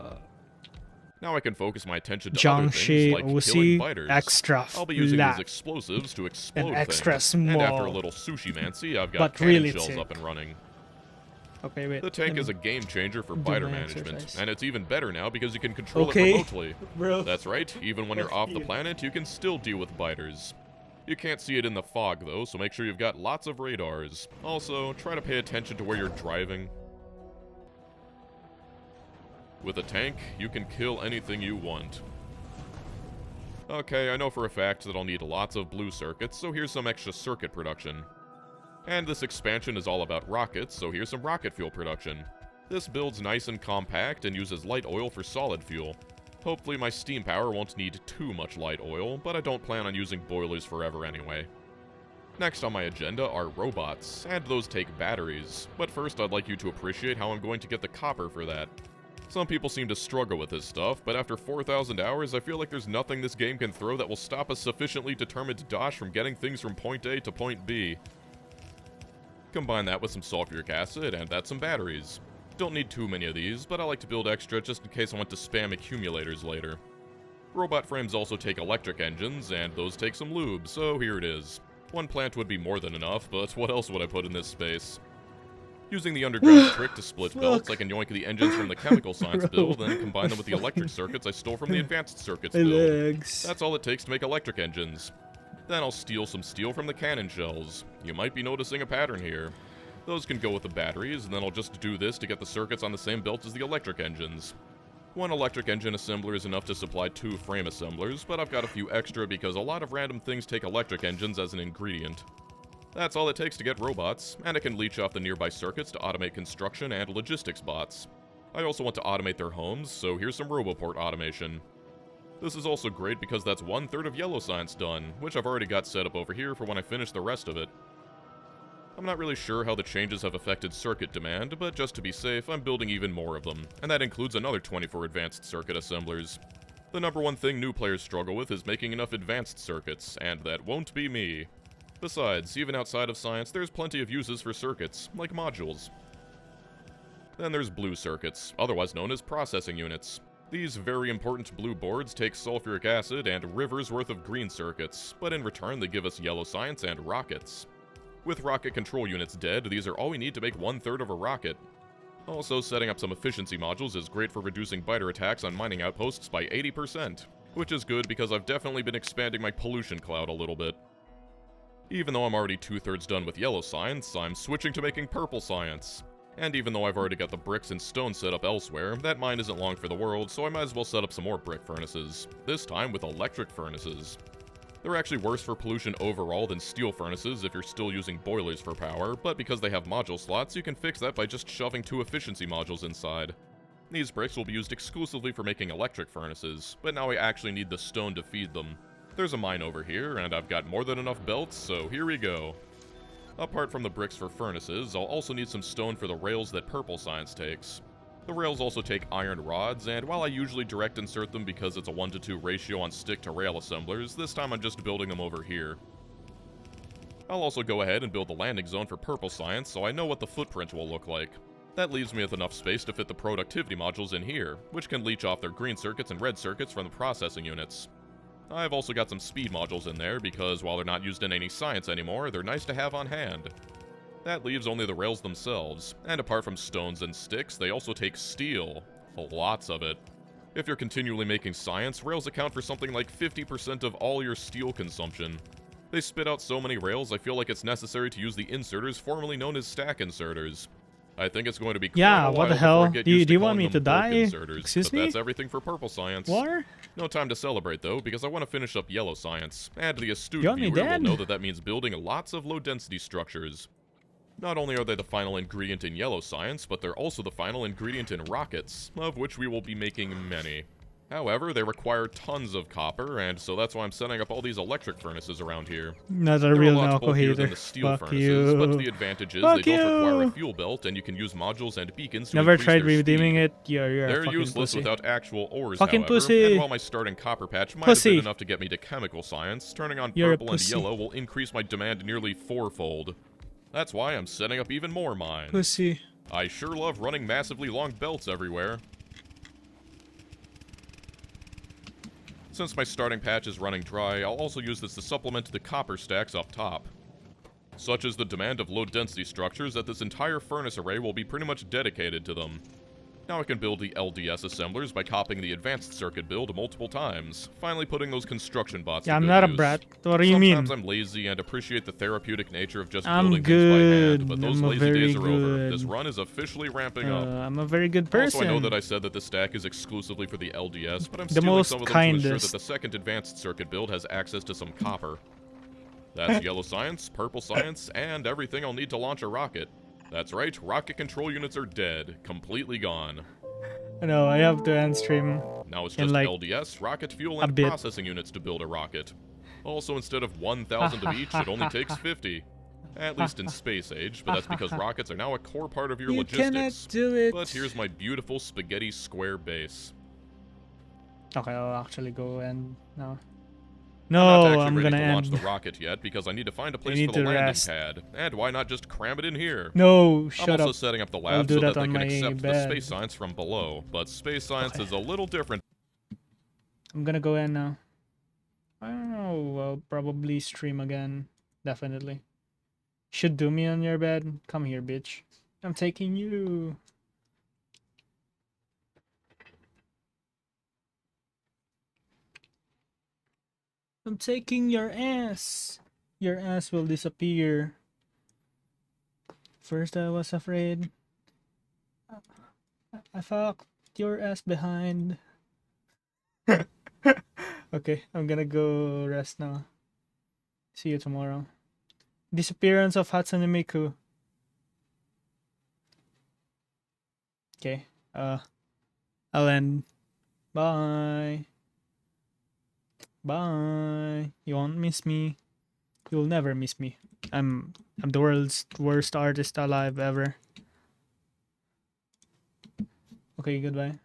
Speaker 12: Now I can focus my attention to other things
Speaker 2: Jiangxi
Speaker 12: like killing
Speaker 2: OC
Speaker 12: biters.
Speaker 2: extra
Speaker 12: I'll be using
Speaker 2: flat
Speaker 12: these explosives to explode
Speaker 2: and extra
Speaker 12: things.
Speaker 2: small.
Speaker 12: And after a little sushi-mancy, I've got
Speaker 2: But
Speaker 12: cannon
Speaker 2: really
Speaker 12: shells
Speaker 2: thick.
Speaker 12: up and running.
Speaker 2: Okay, wait.
Speaker 12: The tank is a game changer for
Speaker 2: do
Speaker 12: biter
Speaker 2: my
Speaker 12: management,
Speaker 2: exercise.
Speaker 12: and it's even better now because you can control
Speaker 2: Okay.
Speaker 12: it remotely.
Speaker 2: Bro.
Speaker 12: That's right, even when you're off the planet, you can still deal with biters. You can't see it in the fog though, so make sure you've got lots of radars. Also, try to pay attention to where you're driving. With a tank, you can kill anything you want. Okay, I know for a fact that I'll need lots of blue circuits, so here's some extra circuit production. And this expansion is all about rockets, so here's some rocket fuel production. This build's nice and compact and uses light oil for solid fuel. Hopefully my steam power won't need too much light oil, but I don't plan on using boilers forever anyway. Next on my agenda are robots, and those take batteries, but first I'd like you to appreciate how I'm going to get the copper for that. Some people seem to struggle with this stuff, but after 4,000 hours, I feel like there's nothing this game can throw that will stop a sufficiently determined Dosh from getting things from point A to point B. Combine that with some sulfuric acid, and that's some batteries. Don't need too many of these, but I like to build extra just in case I want to spam accumulators later. Robot frames also take electric engines, and those take some lube, so here it is. One plant would be more than enough, but what else would I put in this space? Using the underground trick to split belts, I can yoink the engines from the chemical science build, then combine them with the electric circuits I stole from the advanced circuits build. That's all it takes to make electric engines. Then I'll steal some steel from the cannon shells. You might be noticing a pattern here. Those can go with the batteries, and then I'll just do this to get the circuits on the same belt as the electric engines. One electric engine assembler is enough to supply 2 frame assemblers, but I've got a few extra because a lot of random things take electric engines as an ingredient. That's all it takes to get robots, and I can leech off the nearby circuits to automate construction and logistics bots. I also want to automate their homes, so here's some Roboport automation. This is also great because that's 1/3 of Yellow Science done, which I've already got set up over here for when I finish the rest of it. I'm not really sure how the changes have affected circuit demand, but just to be safe, I'm building even more of them, and that includes another 24 advanced circuit assemblers. The number one thing new players struggle with is making enough advanced circuits, and that won't be me. Besides, even outside of science, there's plenty of uses for circuits, like modules. Then there's blue circuits, otherwise known as processing units. These very important blue boards take sulfuric acid and rivers worth of green circuits, but in return they give us yellow science and rockets. With rocket control units dead, these are all we need to make 1/3 of a rocket. Also, setting up some efficiency modules is great for reducing biter attacks on mining outposts by 80%, which is good because I've definitely been expanding my pollution cloud a little bit. Even though I'm already 2/3 done with yellow science, I'm switching to making purple science. And even though I've already got the bricks and stone set up elsewhere, that mine isn't long for the world, so I might as well set up some more brick furnaces, this time with electric furnaces. They're actually worse for pollution overall than steel furnaces if you're still using boilers for power, but because they have module slots, you can fix that by just shoving 2 efficiency modules inside. These bricks will be used exclusively for making electric furnaces, but now I actually need the stone to feed them. There's a mine over here, and I've got more than enough belts, so here we go. Apart from the bricks for furnaces, I'll also need some stone for the rails that purple science takes. The rails also take iron rods, and while I usually direct insert them because it's a 1:2 ratio on stick to rail assemblers, this time I'm just building them over here. I'll also go ahead and build the landing zone for purple science so I know what the footprint will look like. That leaves me with enough space to fit the productivity modules in here, which can leech off their green circuits and red circuits from the processing units. I've also got some speed modules in there because while they're not used in any science anymore, they're nice to have on hand. That leaves only the rails themselves, and apart from stones and sticks, they also take steel. Lots of it. If you're continually making science, rails account for something like 50% of all your steel consumption. They spit out so many rails, I feel like it's necessary to use the inserters formerly known as stack inserters. I think it's going to be
Speaker 2: yeah,
Speaker 12: quite a
Speaker 2: what
Speaker 12: while
Speaker 2: the hell?
Speaker 12: before I get
Speaker 2: Do
Speaker 12: used to
Speaker 2: you want
Speaker 12: calling
Speaker 2: me to
Speaker 12: them brick
Speaker 2: die?
Speaker 12: inserters,
Speaker 2: Excuse
Speaker 12: but
Speaker 2: me?
Speaker 12: that's everything for purple science.
Speaker 2: War?
Speaker 12: No time to celebrate though, because I want to finish up yellow science, and the astute
Speaker 2: You want me
Speaker 12: viewer will
Speaker 2: dead?
Speaker 12: know that that means building lots of low-density structures. Not only are they the final ingredient in yellow science, but they're also the final ingredient in rockets, of which we will be making many. However, they require tons of copper, and so that's why I'm setting up all these electric furnaces around here.
Speaker 2: Not a
Speaker 12: They're
Speaker 2: real
Speaker 12: a lot
Speaker 2: Naoko
Speaker 12: bulkier
Speaker 2: hater.
Speaker 12: than the steel
Speaker 2: Fuck
Speaker 12: furnaces,
Speaker 2: you.
Speaker 12: but the advantage is
Speaker 2: Fuck
Speaker 12: they don't require a
Speaker 2: you.
Speaker 12: fuel belt, and you can use modules and beacons to
Speaker 2: Never
Speaker 12: increase
Speaker 2: tried
Speaker 12: their
Speaker 2: redeeming
Speaker 12: speed.
Speaker 2: it. You're a
Speaker 12: They're
Speaker 2: fucking
Speaker 12: useless
Speaker 2: pussy.
Speaker 12: without actual ores,
Speaker 2: Fucking
Speaker 12: however,
Speaker 2: pussy.
Speaker 12: and while my starting copper patch might
Speaker 2: Pussy.
Speaker 12: have been enough to get me to chemical science, turning on
Speaker 2: You're a
Speaker 12: purple and
Speaker 2: pussy.
Speaker 12: yellow will increase my demand nearly 4-fold. That's why I'm setting up even more mines.
Speaker 2: Pussy.
Speaker 12: I sure love running massively long belts everywhere. Since my starting patch is running dry, I'll also use this to supplement the copper stacks up top. Such is the demand of low-density structures that this entire furnace array will be pretty much dedicated to them. Now I can build the LDS assemblers by copying the advanced circuit build multiple times, finally putting those construction bots
Speaker 2: Yeah,
Speaker 12: to
Speaker 2: I'm
Speaker 12: good
Speaker 2: not a
Speaker 12: use.
Speaker 2: brat. What do you mean?
Speaker 12: Sometimes I'm lazy and appreciate the therapeutic nature of just
Speaker 2: I'm
Speaker 12: building
Speaker 2: good.
Speaker 12: things by hand, but those
Speaker 2: I'm a
Speaker 12: lazy
Speaker 2: very
Speaker 12: days are over.
Speaker 2: good.
Speaker 12: This run is officially ramping up.
Speaker 2: I'm a very good person.
Speaker 12: Also, I know that I said that the stack is exclusively for the LDS, but I'm
Speaker 2: The
Speaker 12: stealing
Speaker 2: most
Speaker 12: some of them to ensure
Speaker 2: kindest.
Speaker 12: that the second advanced circuit build has access to some copper. That's yellow science, purple science, and everything I'll need to launch a rocket. That's right, rocket control units are dead, completely gone.
Speaker 2: No, I have to end stream.
Speaker 12: Now it's
Speaker 2: in,
Speaker 12: just
Speaker 2: like,
Speaker 12: LDS, rocket fuel,
Speaker 2: a
Speaker 12: and
Speaker 2: bit.
Speaker 12: processing units to build a rocket. Also, instead of 1,000 of each, it only takes 50. At least in space age, but that's because rockets are now a core part of your
Speaker 2: You cannot
Speaker 12: logistics.
Speaker 2: do it.
Speaker 12: But here's my beautiful spaghetti square base.
Speaker 2: Okay, I'll actually go and no.
Speaker 12: I'm not
Speaker 2: No,
Speaker 12: actually
Speaker 2: I'm
Speaker 12: ready
Speaker 2: gonna
Speaker 12: to launch
Speaker 2: end.
Speaker 12: the rocket yet because I need to find a place
Speaker 2: need
Speaker 12: for the
Speaker 2: to
Speaker 12: landing
Speaker 2: rest.
Speaker 12: pad. And why not just cram it in here?
Speaker 2: No,
Speaker 12: I'm
Speaker 2: shut
Speaker 12: also
Speaker 2: up.
Speaker 12: setting up the
Speaker 2: I'll
Speaker 12: lab
Speaker 2: do
Speaker 12: so
Speaker 2: that
Speaker 12: that they
Speaker 2: on
Speaker 12: can
Speaker 2: my
Speaker 12: accept the
Speaker 2: bed.
Speaker 12: space science from below. But space science
Speaker 2: Okay.
Speaker 12: is a little different.
Speaker 2: I'm gonna go in now. I don't know. I'll probably stream again. Definitely. Should do me on your bed. Come here, bitch. I'm taking you. I'm taking your ass. Your ass will disappear. First I was afraid. I fucked your ass behind. Okay, I'm gonna go rest now. See you tomorrow. Disappearance of Hatsune Miku. Okay, I'll end. Bye. Bye. You won't miss me. You'll never miss me. I'm the world's worst artist alive ever. Okay, goodbye.